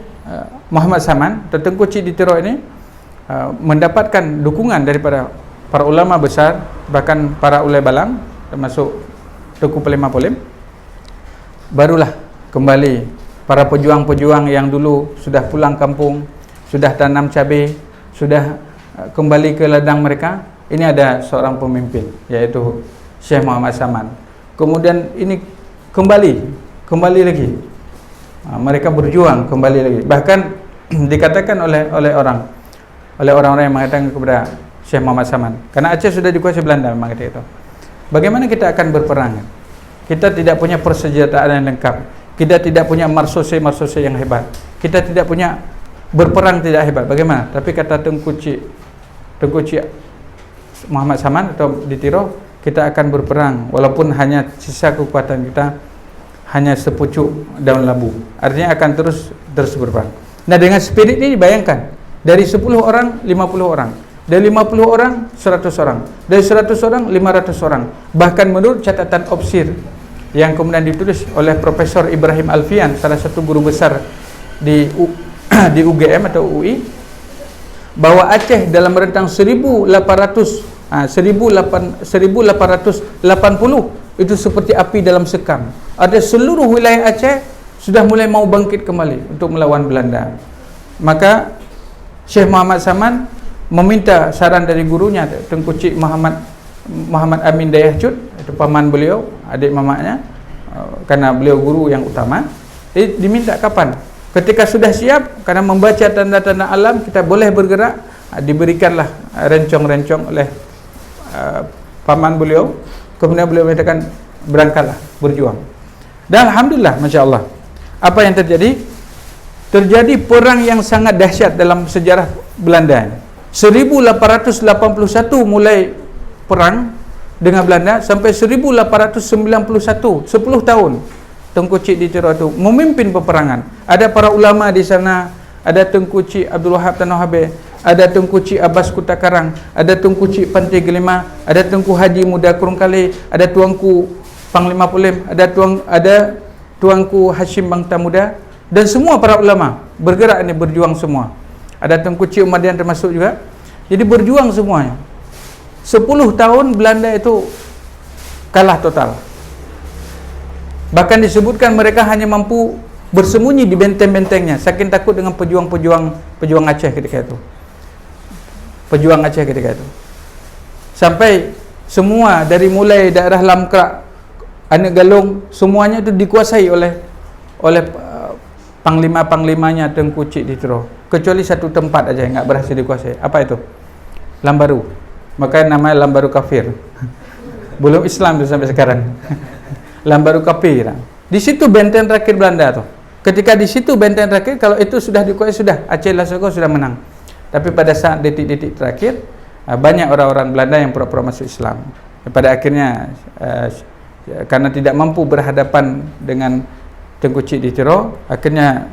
Muhammad Saman atau Tengku Cik Ditiro ini mendapatkan dukungan daripada para ulama besar, bahkan para ulai balang termasuk Tengku Panglima Polim, barulah kembali para pejuang-pejuang yang dulu sudah pulang kampung, sudah tanam cabai, sudah kembali ke ladang mereka. Ini ada seorang pemimpin, yaitu Syekh Muhammad Saman. Kemudian ini kembali lagi. Mereka berjuang kembali lagi. Bahkan dikatakan oleh orang-orang yang mengatakan kepada Syekh Muhammad Saman, karena Aceh sudah dikuasai Belanda memang ketika itu. Bagaimana kita akan berperang? Kita tidak punya persenjataan yang lengkap. Kita tidak punya marsose yang hebat. Kita tidak punya berperang tidak hebat. Bagaimana? Tapi kata Tengku Cik Muhammad Saman atau Ditiro, kita akan berperang walaupun hanya sisa kekuatan kita hanya sepucuk daun labu. Artinya akan terus berperang. Nah, dengan spirit ini bayangkan, dari 10 orang 50 orang, dari 50 orang 100 orang, dari 100 orang 500 orang. Bahkan menurut catatan Opsir yang kemudian ditulis oleh Profesor Ibrahim Alfian, salah satu guru besar di UGM atau UI, bahwa Aceh dalam rentang 1880 itu seperti api dalam sekam. Ada seluruh wilayah Aceh sudah mulai mau bangkit kembali untuk melawan Belanda. Maka Syekh Muhammad Saman meminta saran dari gurunya Tengku Cik Muhammad Amin Dayah Cut, itu paman beliau, adik mamaknya, karena beliau guru yang utama. Diminta kapan? Ketika sudah siap, karena membaca tanda-tanda alam kita boleh bergerak. Diberikanlah rencong-rencong oleh paman beliau. Kemudian beliau mengatakan, berangkatlah, berjuang. Dan alhamdulillah, Masya Allah, apa yang terjadi? Terjadi perang yang sangat dahsyat dalam sejarah Belanda. 1881 mulai perang dengan Belanda sampai 1891, 10 tahun Tengku Cik Ditiro itu memimpin peperangan. Ada para ulama di sana, ada Tengku Cik Abdul Wahab Tanah Habib, ada Tengku Cik Abbas Kutakarang, ada Tengku Cik Pantai Gelima, ada Tengku Haji Muda Kurungkali, ada Tuanku Panglima Polim, ada Tuanku Hashim Bangta Muda, dan semua para ulama bergerak ini, berjuang semua. Ada Tengku Cik Umadian termasuk juga. Jadi berjuang semuanya. 10 tahun Belanda itu kalah total. Bahkan disebutkan mereka hanya mampu bersembunyi di benteng-bentengnya, saking takut dengan pejuang Aceh ketika itu. Pejuang Aceh ketika itu. Sampai semua dari mulai daerah Lamkrak, Anak Galung, semuanya itu dikuasai oleh panglima-panglimanya Tengku Cik Ditiro. Kecuali satu tempat aja yang enggak berhasil dikuasai. Apa itu? Lambaru. Maka namanya Lambaru Kafir. Belum Islam itu sampai sekarang. Lambaru Kafir. Di situ benteng terakhir Belanda tuh. Ketika di situ benteng terakhir, kalau itu sudah dikuasai, sudah Aceh Lasoko sudah menang. Tapi pada saat detik-detik terakhir, banyak orang-orang Belanda yang pura-pura masuk Islam. Pada akhirnya karena tidak mampu berhadapan dengan Tengku Cik Ditiro, akhirnya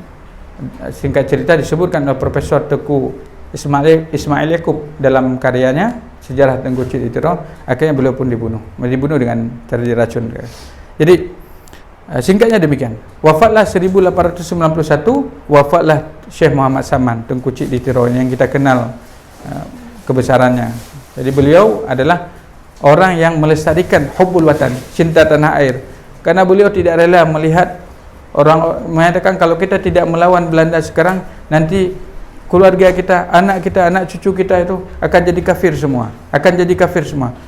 singkat cerita disebutkan oleh Profesor Teku Ismail Yaakob dalam karyanya Sejarah Tengku Cik Ditiro, akhirnya beliau pun dibunuh dengan cara diracun. Jadi singkatnya demikian. Wafatlah 1891, wafatlah Syekh Muhammad Saman Tengku Cik Ditiro yang kita kenal kebesarannya. Jadi beliau adalah orang yang melestarikan hubbul watan, cinta tanah air. Karena beliau tidak rela melihat orang mengatakan kalau kita tidak melawan Belanda sekarang, nanti keluarga kita, anak cucu kita itu akan jadi kafir semua.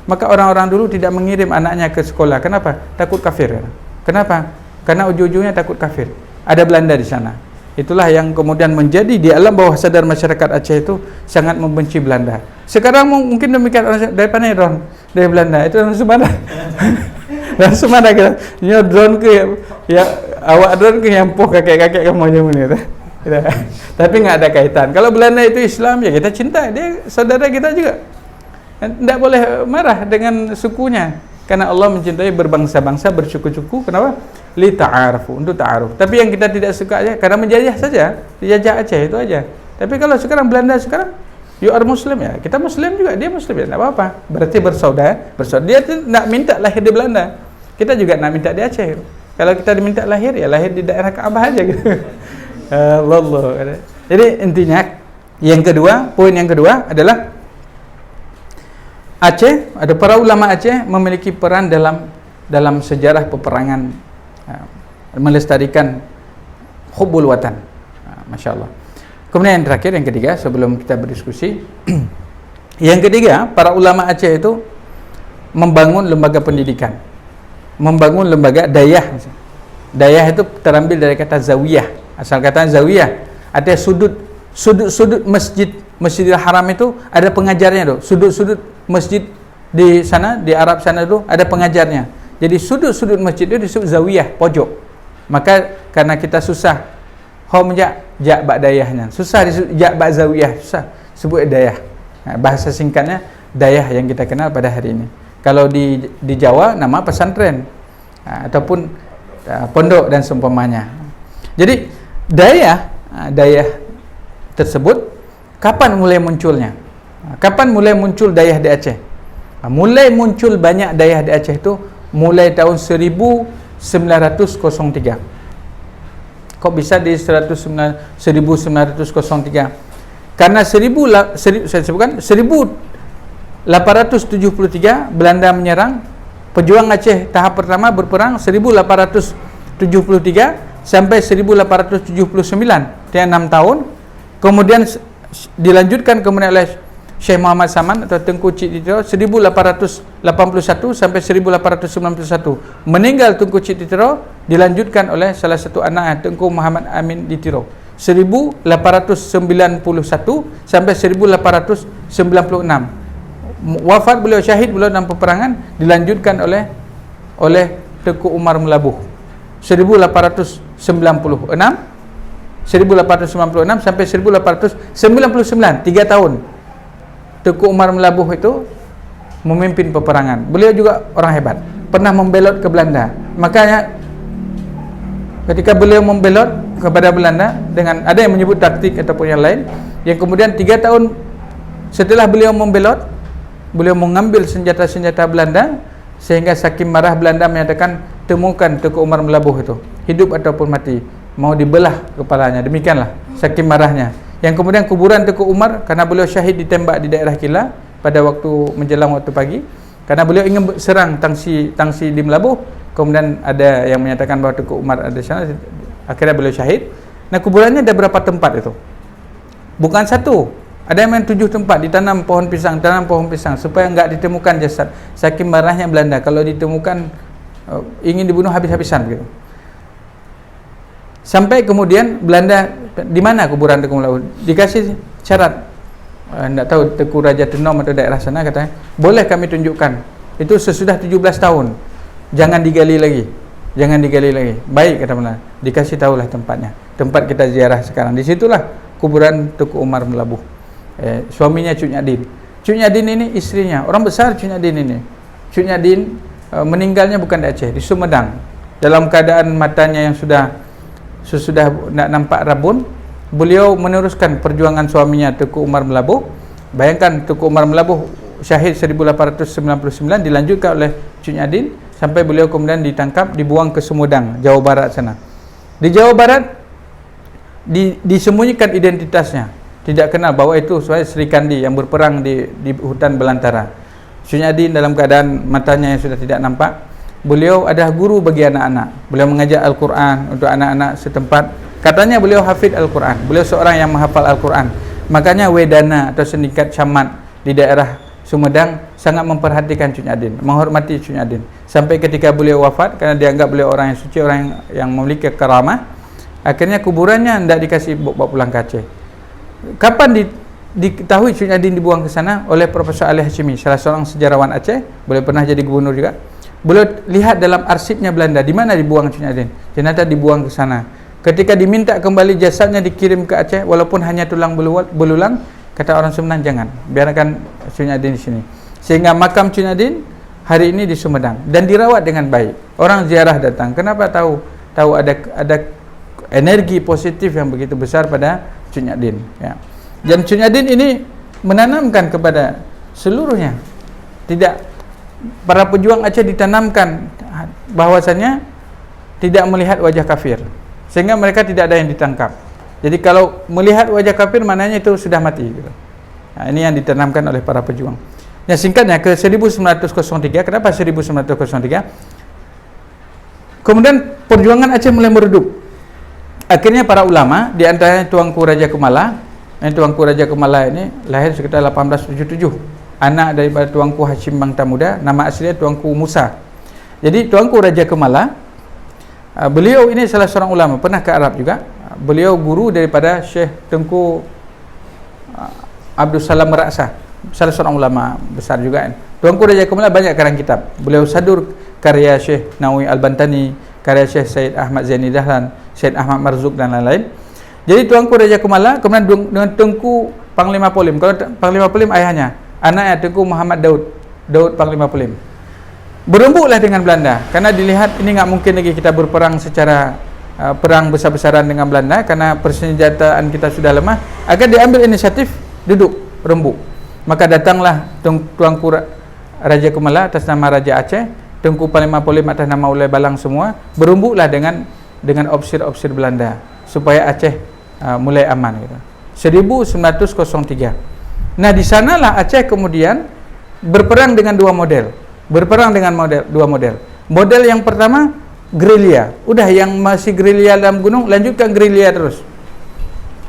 Maka orang-orang dulu tidak mengirim anaknya ke sekolah. Kenapa? Takut kafir. Kenapa? Karena ujung-ujungnya takut kafir. Ada Belanda di sana. Itulah yang kemudian menjadi di alam bawah sadar masyarakat Aceh itu sangat membenci Belanda. Sekarang mungkin demikian orang dari mana drone dari Belanda itu dari Sumatera. Dari Sumatera kita. Ya drone ke ya awak drone ke yang poh kakek-kakek kamu aja mana itu. Tapi enggak ada kaitan. Kalau Belanda itu Islam, ya kita cinta, dia saudara kita juga. Tidak boleh marah dengan sukunya. Karena Allah mencintai berbangsa-bangsa, bersuku-suku. Kenapa? Li ta'arafu, untuk ta'aruf. Tapi yang kita tidak suka aja karena menjajah saja, dijajah Aceh itu aja. Tapi kalau sekarang Belanda sekarang, you are Muslim ya, kita Muslim juga, dia Muslim ya, tidak apa-apa. Berarti bersaudara. Dia nak minta lahir di Belanda, kita juga nak minta di Aceh. Kalau kita diminta lahir, ya lahir di daerah Kaabah aja gitu. Allah. Jadi intinya, poin yang kedua adalah Aceh, ada para ulama Aceh memiliki peran dalam sejarah peperangan, melestarikan hubbul watan. Masya Allah. Kemudian yang terakhir, yang ketiga, sebelum kita berdiskusi, yang ketiga, para ulama Aceh itu membangun lembaga pendidikan, membangun lembaga dayah. Dayah itu terambil dari kata zawiyah. Asal kata zawiyah, ada sudut Masjidil Haram itu ada pengajarnya tuh. Sudut-sudut masjid di sana, di Arab sana itu ada pengajarnya. Jadi sudut-sudut masjid itu disebut zawiyah, pojok. Maka karena kita susah jak bak dayahnya, susah disebut jak bak zawiyah, susah sebut dayah. Bahasa singkatnya dayah yang kita kenal pada hari ini. Kalau di Jawa nama pesantren, ataupun pondok dan seumpamanya. Jadi dayah tersebut kapan mulai munculnya? Kapan mulai muncul dayah di Aceh? Mulai muncul banyak dayah di Aceh itu mulai tahun 1903. Kok bisa di 1903? Karena 1873 Belanda menyerang. Pejuang Aceh tahap pertama berperang 1873 sampai 1879, dia 6 tahun. Kemudian dilanjutkan kemudian oleh Syekh Muhammad Saman atau Tengku Cik Titiro 1881 sampai 1891. Meninggal Tengku Cik Titiro, dilanjutkan oleh salah satu anak Tengku Muhammad Amin Ditiro 1891 sampai 1896. Wafat beliau, syahid beliau dalam peperangan, dilanjutkan oleh Tengku Umar Melabuh 1896 sampai 1899, 3 tahun Tengku Umar Melabuh itu memimpin peperangan. Beliau juga orang hebat, pernah membelot ke Belanda. Makanya ketika beliau membelot kepada Belanda, dengan ada yang menyebut taktik ataupun yang lain, yang kemudian 3 tahun setelah beliau membelot, beliau mengambil senjata-senjata Belanda, sehingga saking marah Belanda menyatakan, temukan Tengku Umar Melabuh itu, hidup ataupun mati, mau dibelah kepalanya. Demikianlah saking marahnya. Yang kemudian kuburan Tengku Umar, karena beliau syahid ditembak di daerah Kila pada waktu menjelang waktu pagi, karena beliau ingin serang tangsi di Melabuh. Kemudian ada yang menyatakan bahawa Tengku Umar ada di sana, akhirnya beliau syahid. Nah, kuburannya ada berapa tempat itu? Bukan satu, ada yang 7 tempat, ditanam pohon pisang supaya enggak ditemukan jasad. Saking marahnya Belanda, kalau ditemukan ingin dibunuh habis-habisan gitu. Sampai kemudian Belanda, di mana kuburan Tengku Melabuh? Dikasih syarat, tidak tahu Tengku Raja Tenom atau daerah sana, katanya boleh kami tunjukkan. Itu sesudah 17 tahun, jangan digali lagi. Baik, kata Belanda, dikasih tahulah tempatnya, tempat kita ziarah sekarang. Disitulah kuburan Tengku Umar Melabuh. Suaminya Cuk Nyadin. Cuk Nyadin ini istrinya, orang besar Cuk Nyadin ini. Cuk Nyadin meninggalnya bukan di Aceh, di Sumedang, dalam keadaan matanya yang sesudah nak nampak rabun. Beliau meneruskan perjuangan suaminya Tengku Umar Melabuh. Bayangkan, Tengku Umar Melabuh syahid 1899, dilanjutkan oleh Cuk Nyadin sampai beliau kemudian ditangkap, dibuang ke Sumedang, Jawa Barat sana. Di Jawa Barat disembunyikan identitasnya, tidak kenal bahwa itu Sri Kandi yang berperang di hutan belantara. Cuk Nyadin dalam keadaan matanya yang sudah tidak nampak. Beliau adalah guru bagi anak-anak. Beliau mengajar Al-Quran untuk anak-anak setempat. Katanya beliau hafid Al-Quran. Beliau seorang yang menghafal Al-Quran. Makanya Wedana atau sindikat camat di daerah Sumedang sangat memperhatikan Cuk Nyadin, menghormati Cuk Nyadin. Sampai ketika beliau wafat, karena dianggap beliau orang yang suci, orang yang memiliki karamah, akhirnya kuburannya tidak dikasih bawa pulang ke Aceh. Kapan diketahui Cuk Nyadin dibuang ke sana? Oleh Profesor Ali Hashimi, salah seorang sejarawan Aceh. Beliau pernah jadi gubernur juga. Beliau lihat dalam arsipnya Belanda, di mana dibuang Cuk Nyadin. Ternyata dibuang ke sana. Ketika diminta kembali jasadnya dikirim ke Aceh, walaupun hanya tulang belulang, kata orang Sumedang, jangan, biarkan Cuk Nyadin di sini. Sehingga makam Cuk Nyadin hari ini di Sumedang dan dirawat dengan baik. Orang ziarah datang. Kenapa tahu ada energi positif yang begitu besar pada Cud Nyak-Din, ya. Dan Cud Nyak-Din ini menanamkan kepada seluruhnya. Tidak, para pejuang Aceh ditanamkan bahwasannya tidak melihat wajah kafir, sehingga mereka tidak ada yang ditangkap. Jadi kalau melihat wajah kafir, maknanya itu sudah mati gitu. Nah, ini yang ditanamkan oleh para pejuang. Ya, singkatnya ke 1903. Kenapa 1903? Kemudian perjuangan Aceh mulai meredup. Akhirnya para ulama, di antaranya Tuanku Raja Kemala, Tuanku Raja Kemala ini lahir sekitar 1877, anak daripada Tuanku Hashim Bangta Muda, nama aslinya Tuanku Musa. Jadi Tuanku Raja Kemala, beliau ini salah seorang ulama, pernah ke Arab juga. Beliau guru daripada Syekh Tengku Abdul Salam Meraksa, salah seorang ulama besar juga. Tuanku Raja Kemala banyak karang kitab. Beliau sadur karya Syekh Nawawi Al-Bantani, karya Syekh Said Ahmad Zaini Dahlan, Syed Ahmad Marzuq dan lain-lain. Jadi Tuanku Raja Kemala kemudian dengan Tengku Panglima Polim. Kalau Panglima Polim ayahnya, anaknya Tengku Muhammad Daud Panglima Polim. Berembuklah dengan Belanda karena dilihat ini enggak mungkin lagi kita berperang secara perang besar-besaran dengan Belanda karena persenjataan kita sudah lemah. Agar diambil inisiatif duduk rembuk. Maka datanglah Tuanku Raja Kemala atas nama Raja Aceh, Tengku Panglima Polim atas nama Ulai Balang semua, berembuklah dengan opsir-opsir Belanda supaya Aceh mulai aman gitu. 1903. Nah, di sanalah Aceh kemudian berperang dengan dua model. Model yang pertama gerilya. Udah, yang masih gerilya dalam gunung lanjutkan gerilya terus.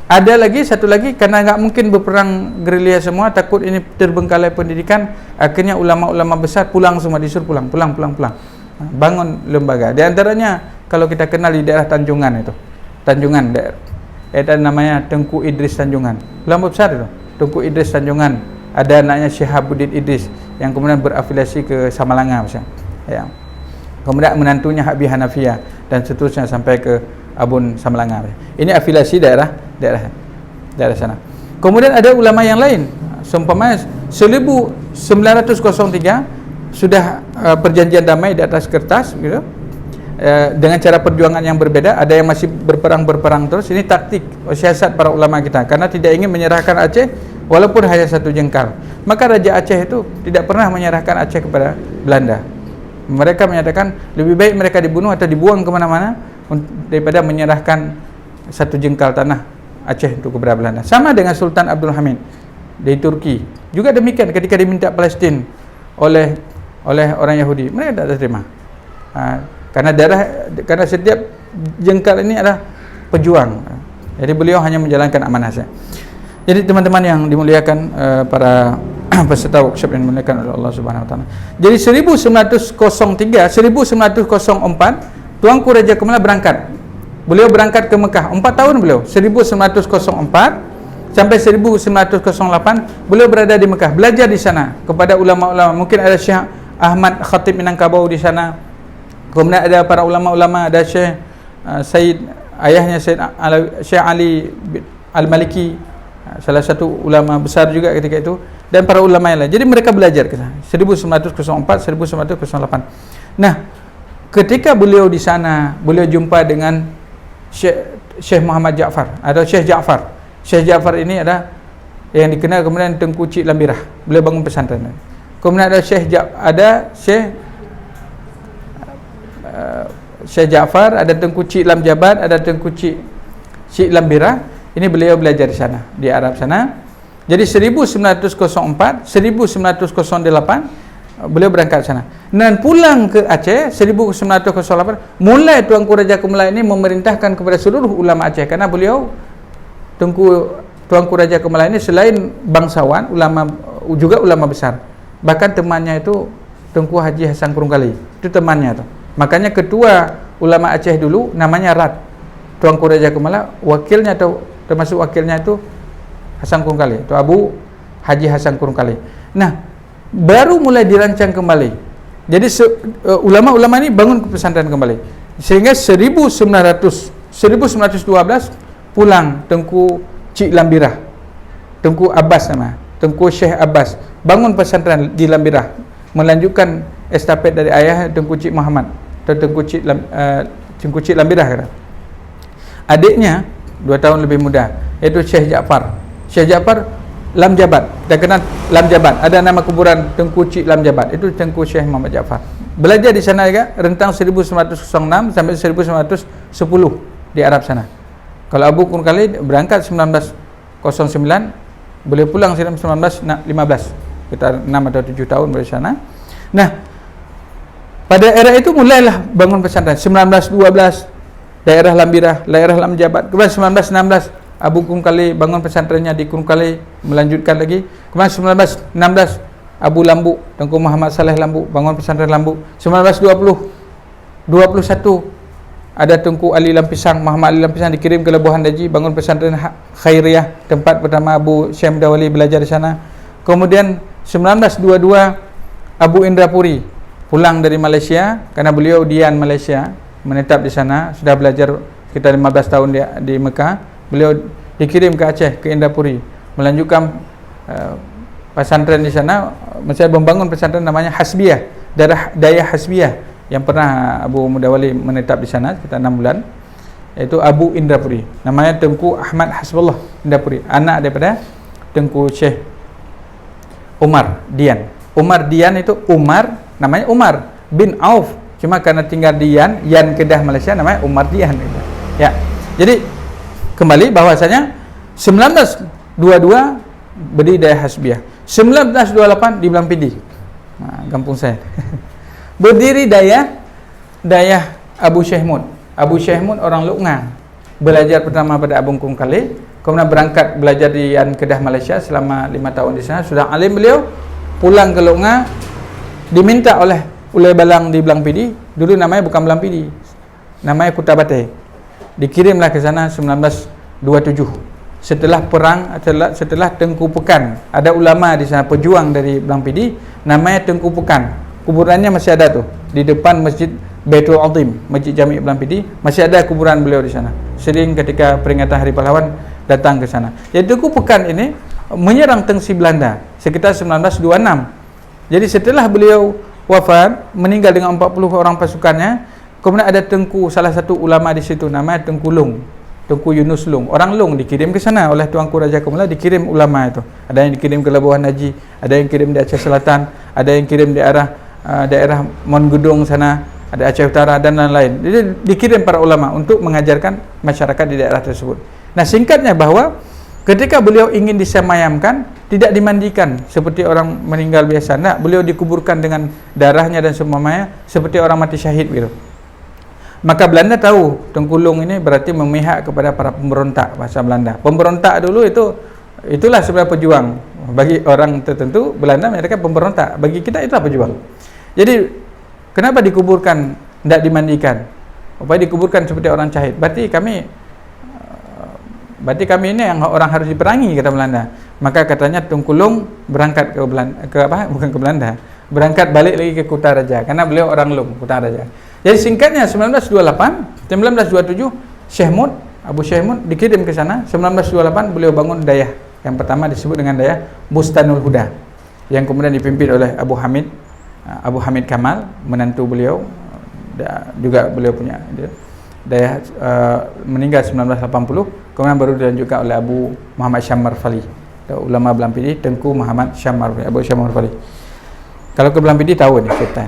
Ada lagi satu lagi, karena enggak mungkin berperang gerilya semua, takut ini terbengkalai pendidikan, akhirnya ulama-ulama besar pulang semua, disuruh pulang. Bangun lembaga. Di antaranya kalau kita kenal di daerah Tanjungan itu. Tanjungan daerah. Itu namanya Tengku Idris Tanjungan. Ulama besar itu. Tengku Idris Tanjungan. Ada anaknya Syihabuddin Idris yang kemudian berafiliasi ke Samalanga misalnya. Ya. Kemudian menantunya Habib Hanafiyah dan seterusnya sampai ke Abun Samalanga. Ini afiliasi daerah sana. Kemudian ada ulama yang lain. Seumpamanya 1903 sudah perjanjian damai di atas kertas gitu. Dengan cara perjuangan yang berbeda. Ada yang masih berperang terus. Ini taktik siasat para ulama kita karena tidak ingin menyerahkan Aceh walaupun hanya satu jengkal. Maka Raja Aceh itu tidak pernah menyerahkan Aceh kepada Belanda. Mereka menyatakan lebih baik mereka dibunuh atau dibuang kemana-mana daripada menyerahkan satu jengkal tanah Aceh untuk kepada Belanda. Sama dengan Sultan Abdul Hamid di Turki juga demikian. Ketika diminta Palestin oleh orang Yahudi, mereka tidak terima. Karena setiap jengkal ini adalah pejuang. Jadi beliau hanya menjalankan amanah saja. Jadi teman-teman yang dimuliakan, para peserta workshop yang dimuliakan oleh Allah Subhanahu wa taala. Jadi 1904 Tuanku Raja Kemala berangkat. Beliau berangkat ke Mekah 4 tahun beliau. 1904 sampai 1908 beliau berada di Mekah, belajar di sana kepada ulama-ulama. Mungkin ada Syekh Ahmad Khatib Minangkabau di sana. Kemudian ada para ulama-ulama, ada Syekh Said, ayahnya Syekh Ali Al-Maliki, salah satu ulama besar juga ketika itu, dan para ulama yang lain. Jadi mereka belajar ke sana 1904 1908. Nah, ketika beliau di sana, beliau jumpa dengan Syekh Muhammad Ja'far atau Syekh Ja'far. Syekh Ja'far ini adalah yang dikenal kemudian Tengku Cik Lambirah. Beliau bangun pesantren. Kemudian ada Syekh Ja'far, ada Tengku Cik Lam Jabat, ada Tengku Cik Lambirah. Ini beliau belajar di sana, di Arab sana. Jadi 1904 1908 beliau berangkat sana. Dan pulang ke Aceh 1908, mulai Tuanku Raja Kemala ini memerintahkan kepada seluruh ulama Aceh, karena beliau Tuanku Raja Kemala ini selain bangsawan, juga ulama besar. Bahkan temannya itu Tengku Haji Hasan Kurungkali. Itu temannya tuh. Makanya ketua ulama Aceh dulu namanya Rad. Tuanku Raja Kemala, wakilnya atau termasuk wakilnya itu Hasan Kurungkali, itu Abu Haji Hasan Kurungkali. Nah, baru mulai dirancang kembali. Jadi ulama-ulama ini bangun ke pesantren kembali. Sehingga 1912 pulang Tengku Cik Lambirah, Tengku Abbas nama, Tengku Syekh Abbas bangun pesantren di Lambirah, melanjutkan estafet dari ayah Tengku Cik Muhammad atau Tengku Cik Lambirah kata. Adiknya 2 tahun lebih muda, iaitu Syekh Jaafar. Syekh Jaafar Lam Jabat, kita kenal Lam Jabat. Ada nama kuburan Tengku Cik Lam Jabat, itu Tengku Syekh Muhammad Jaafar. Belajar di sana juga rentang 1906 sampai 1910 di Arab sana. Kalau Abu Kurkali berangkat 1909, boleh pulang 1915, kita 6 atau 7 tahun dari sana. Nah, pada era itu mulailah bangun pesantren. 1912 daerah Lambirah, daerah Lam Jabat. Kemudian 1916 Abu Kurkali bangun pesantrennya di Kurkali, melanjutkan lagi. Kemudian 1916 Abu Lambu, Tengku Muhammad Saleh Lambu bangun pesantren Lambu. 1921 ada Tengku Ali Lampisang, Muhammad Ali Lampisang dikirim ke Lebuhan Daji bangun pesantren Khairiyah, tempat pertama Abu Syekh Mudawali belajar di sana. Kemudian 1922 Abu Indrapuri pulang dari Malaysia karena beliau dian Malaysia, menetap di sana, sudah belajar sekitar 15 tahun di Mekah. Beliau dikirim ke Aceh, ke Indrapuri, melanjutkan pesantren di sana. Saya membangun pesantren namanya Hasbiyah, Daya Hasbiyah, yang pernah Abu Mudawali menetap di sana sekitar 6 bulan, iaitu Abu Indrapuri. Namanya Tengku Ahmad Hasbullah Indrapuri, anak daripada Tengku Syekh Umar Dian. Umar Dian itu Umar, namanya Umar bin Auf, cuma karena tinggal di Yan Kedah Malaysia, namanya Umar Dian gitu. Ya. Jadi kembali bahwasanya 1922 berdiri Daya Hasbiyah. 1928 di Blampidi, kampung saya. Berdiri Daya Abu Syekh Mud. Abu Syekh Mud orang Luqnang. Belajar pertama pada Abu Kurkali, kemudian berangkat belajar di Yan Kedah Malaysia selama 5 tahun di sana. Sudah alim beliau, pulang ke Luqnang, diminta oleh Ulai Balang di Blampidi. Dulu namanya bukan Blampidi, namanya Kutabate. Dikirimlah ke sana 1927. Setelah perang, setelah Tengku Pekan, ada ulama di sana, pejuang dari Blampidi, namanya Tengku Pekan. Kuburannya masih ada tuh di depan Masjid Baitul Azim, Masjid Jami' Blampidi, masih ada kuburan beliau di sana. Sering ketika peringatan Hari Pahlawan datang ke sana. Jadi Tengku Pekan ini menyerang Tengsi Belanda sekitar 1926. Jadi setelah beliau wafat, meninggal dengan 40 orang pasukannya, kemudian ada Tengku, salah satu ulama di situ namanya Tengku Lung, Tengku Yunus Lung. Orang Lung dikirim ke sana oleh Tuanku Raja Kemula, dikirim ulama itu. Ada yang dikirim ke Labuan Haji, ada yang kirim di Aceh Selatan, ada yang kirim di arah daerah Mongudung sana, ada Aceh Utara dan lain-lain. Jadi dikirim para ulama untuk mengajarkan masyarakat di daerah tersebut. Nah, singkatnya bahwa ketika beliau ingin disemayamkan, tidak dimandikan seperti orang meninggal biasa. Nah, beliau dikuburkan dengan darahnya dan semuanya seperti orang mati syahid gitu. Maka Belanda tahu Tengku Lung ini berarti memihak kepada para pemberontak, bahasa Belanda. Pemberontak dulu itulah sebenarnya pejuang. Bagi orang tertentu Belanda mereka pemberontak, bagi kita itulah pejuang. Jadi kenapa dikuburkan, tidak dimandikan? Supaya dikuburkan seperti orang syahid. Berarti kami ini yang orang harus diperangi, kata Belanda. Maka katanya Tengku Lung berangkat ke Belanda, bukan ke Belanda, berangkat balik lagi ke Kutaraja karena beliau orang Lung, Kutaraja. Jadi singkatnya 1928, 1927 Syekh Mud, Abu Syekh Mud dikirim ke sana. 1928 beliau bangun Daya, yang pertama disebut dengan Daya Bustanul Huda, yang kemudian dipimpin oleh Abu Hamid Kamal, menantu beliau, juga beliau punya Daya, meninggal 1980. Kemudian baru dilanjutkan oleh Abu Muhammad Syammar Fali, ulama Blampidi, Tengku Muhammad Syammar, Abu Syammar Fali. Kalau ke Blampidi tahu nih cerita.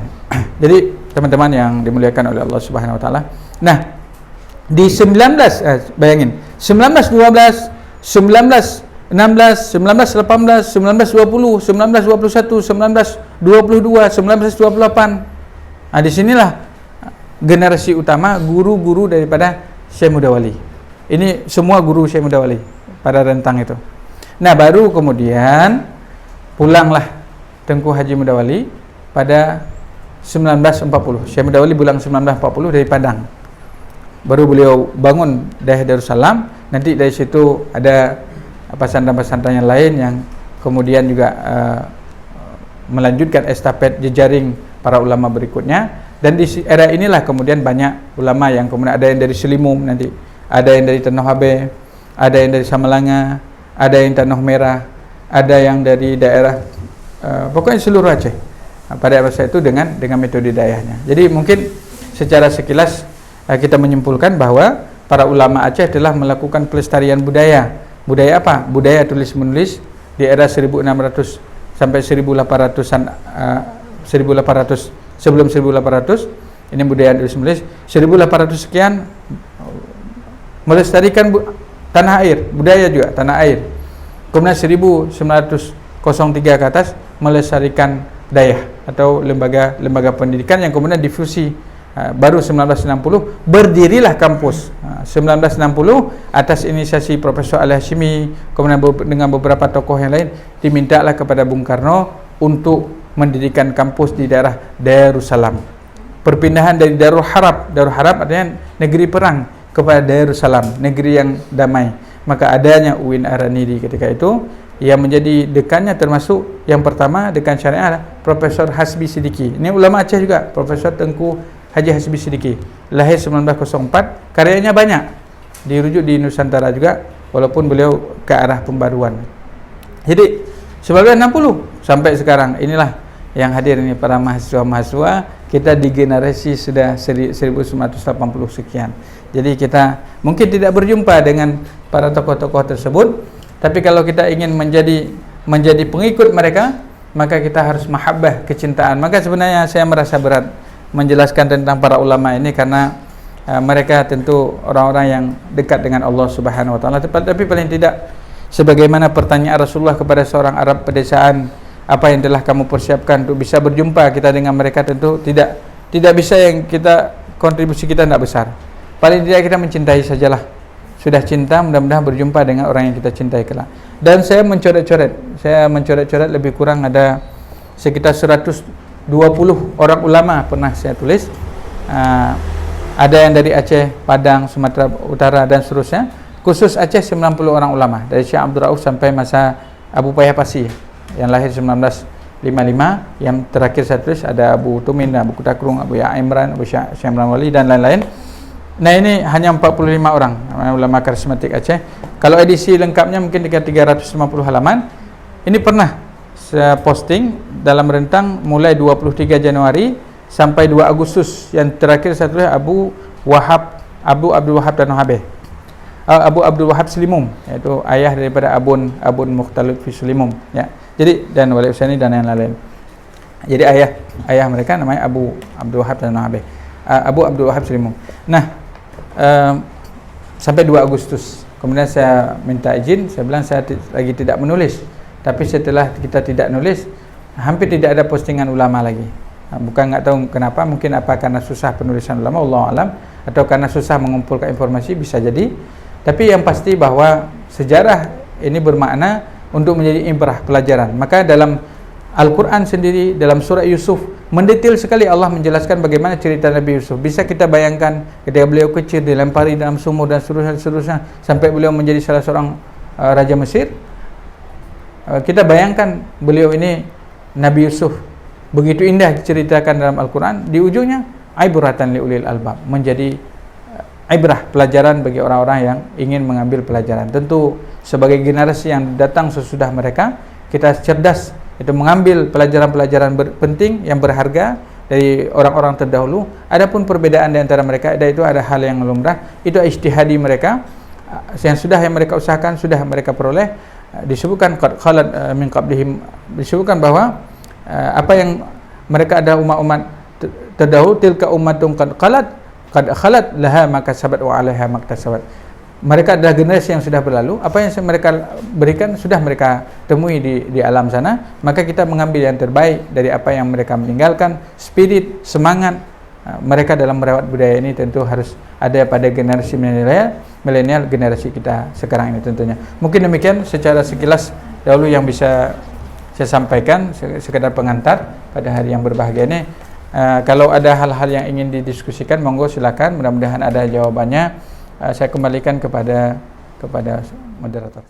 Jadi teman-teman yang dimuliakan oleh Allah Subhanahu wa taala. Nah, di bayangin 1912, 1916, 1918, 1920, 1921, 1922, 1928. Nah, di sinilah generasi utama guru-guru daripada Syekh Mudawali. Ini semua guru Syekh Mudawali pada rentang itu. Nah, baru kemudian pulanglah Tengku Haji Mudawali pada 1940. Syekh Mudawali pulang 1940 dari Padang. Baru beliau bangun Daya Darussalam. Nanti dari situ ada pesantren-pesantren yang lain yang kemudian juga melanjutkan estafet jejaring para ulama berikutnya. Dan di era inilah kemudian banyak ulama yang kemudian ada yang dari Selimum, nanti ada yang dari Tanah Habe, ada yang dari Samalanga, ada yang Tanah Merah, ada yang dari daerah pokoknya seluruh Aceh. pada masa itu dengan metode dayahnya. Jadi mungkin secara sekilas kita menyimpulkan bahwa para ulama Aceh telah melakukan pelestarian budaya. Budaya apa? Budaya tulis menulis di era 1600 sampai 1800-an 1800 sebelum 1800 ini budaya tulis menulis. 1800 sekian melestarikan tanah air, budaya juga tanah air. Kemudian 1903 ke atas melestarikan dayah atau lembaga pendidikan yang kemudian difusi. Baru 1960 berdirilah kampus. 1960 atas inisiasi Profesor Al-Hashimi, kemudian dengan beberapa tokoh yang lain, dimintalah kepada Bung Karno untuk mendirikan kampus di daerah Darussalam. Perpindahan dari Darul Harab artinya negeri perang, kepada Darussalam, negeri yang damai. Maka adanya UIN Aranidi ketika itu yang menjadi dekannya, termasuk yang pertama dekan syariah adalah Profesor Hasbi Siddiqui. Ini ulama Aceh juga, Profesor Tengku Haji Hasbi Siddiqui, lahir 1904, karyanya banyak, dirujuk di Nusantara juga, walaupun beliau ke arah pembaruan. Jadi 1960 sampai sekarang inilah yang hadir ini para mahasiswa kita di generasi sudah 1980 sekian. Jadi kita mungkin tidak berjumpa dengan para tokoh-tokoh tersebut, tapi kalau kita ingin menjadi pengikut mereka, maka kita harus mahabbah, kecintaan. Maka sebenarnya saya merasa berat menjelaskan tentang para ulama ini karena mereka tentu orang-orang yang dekat dengan Allah Subhanahu wa taala. Tapi paling tidak sebagaimana pertanyaan Rasulullah kepada seorang Arab pedesaan, apa yang telah kamu persiapkan untuk bisa berjumpa kita dengan mereka, tentu tidak bisa yang kita, kontribusi kita tidak besar. Paling tidak kita mencintai sajalah. Sudah cinta, mudah-mudahan berjumpa dengan orang yang kita cintai kelak. Dan saya mencoret-coret lebih kurang ada sekitar 120 orang ulama pernah saya tulis. Ada yang dari Aceh, Padang, Sumatera Utara dan seterusnya. Khusus Aceh 90 orang ulama, dari Syekh Abdul Rauf sampai masa Abu Payah Pasi yang lahir 1955. Yang terakhir saya tulis ada Abu Tumin, Abu Kutakrung, Abu Ya Imran, Abu Syekh Imran Wali dan lain-lain. Nah, ini hanya 45 orang ulama karismatik Aceh. Kalau edisi lengkapnya mungkin 350 halaman. Ini pernah saya posting dalam rentang mulai 23 Januari sampai 2 Agustus. Yang terakhir saya tulis Abu Abdul Wahab dan Wahabeh. Abu Abdul Wahab Selimum, yaitu ayah daripada Abun Mukhtalif fi Selimum, ya. Jadi dan Wali Usani dan yang lain-lain. Jadi ayah mereka namanya Abu Abdul Wahab dan Wahabeh. Abu Abdul Wahab Selimum. Nah, sampai 2 Agustus. Kemudian saya minta izin, saya bilang saya lagi tidak menulis. Tapi setelah kita tidak nulis, hampir tidak ada postingan ulama lagi. Bukan nggak tahu kenapa, mungkin apa karena susah penulisan ulama, Allah alam, atau karena susah mengumpulkan informasi, bisa jadi. Tapi yang pasti bahwa sejarah ini bermakna untuk menjadi ibrah, pelajaran. Maka dalam Al-Quran sendiri, dalam surah Yusuf, mendetail sekali Allah menjelaskan bagaimana cerita Nabi Yusuf. Bisa kita bayangkan ketika beliau kecil dilempari dalam sumur dan seterusnya sampai beliau menjadi salah seorang Raja Mesir. Kita bayangkan beliau ini, Nabi Yusuf, begitu indah diceritakan dalam Al-Quran. Di ujungnya ibratan liulil albab, menjadi ibrah, pelajaran bagi orang-orang yang ingin mengambil pelajaran. Tentu sebagai generasi yang datang sesudah mereka, kita cerdas itu mengambil pelajaran-pelajaran penting yang berharga dari orang-orang terdahulu. Adapun perbedaan di antara mereka, itu ada hal yang lumrah, itu ijtihadi mereka yang mereka usahakan, sudah mereka peroleh. Disebutkan qad khalat min qablihim, disebutkan bahwa apa yang mereka ada umat-umat terdahulu, tilka ummatun qad khalat laha makasabat wa 'alaiha maktasabat. Mereka adalah generasi yang sudah berlalu, apa yang mereka berikan sudah mereka temui di alam sana. Maka kita mengambil yang terbaik dari apa yang mereka meninggalkan. Spirit, semangat mereka dalam merawat budaya ini tentu harus ada pada generasi milenial, generasi kita sekarang ini tentunya. Mungkin demikian secara sekilas dahulu yang bisa saya sampaikan, sekedar pengantar pada hari yang berbahagia ini. Kalau ada hal-hal yang ingin didiskusikan, monggo silakan, mudah-mudahan ada jawabannya. Saya kembalikan kepada moderator.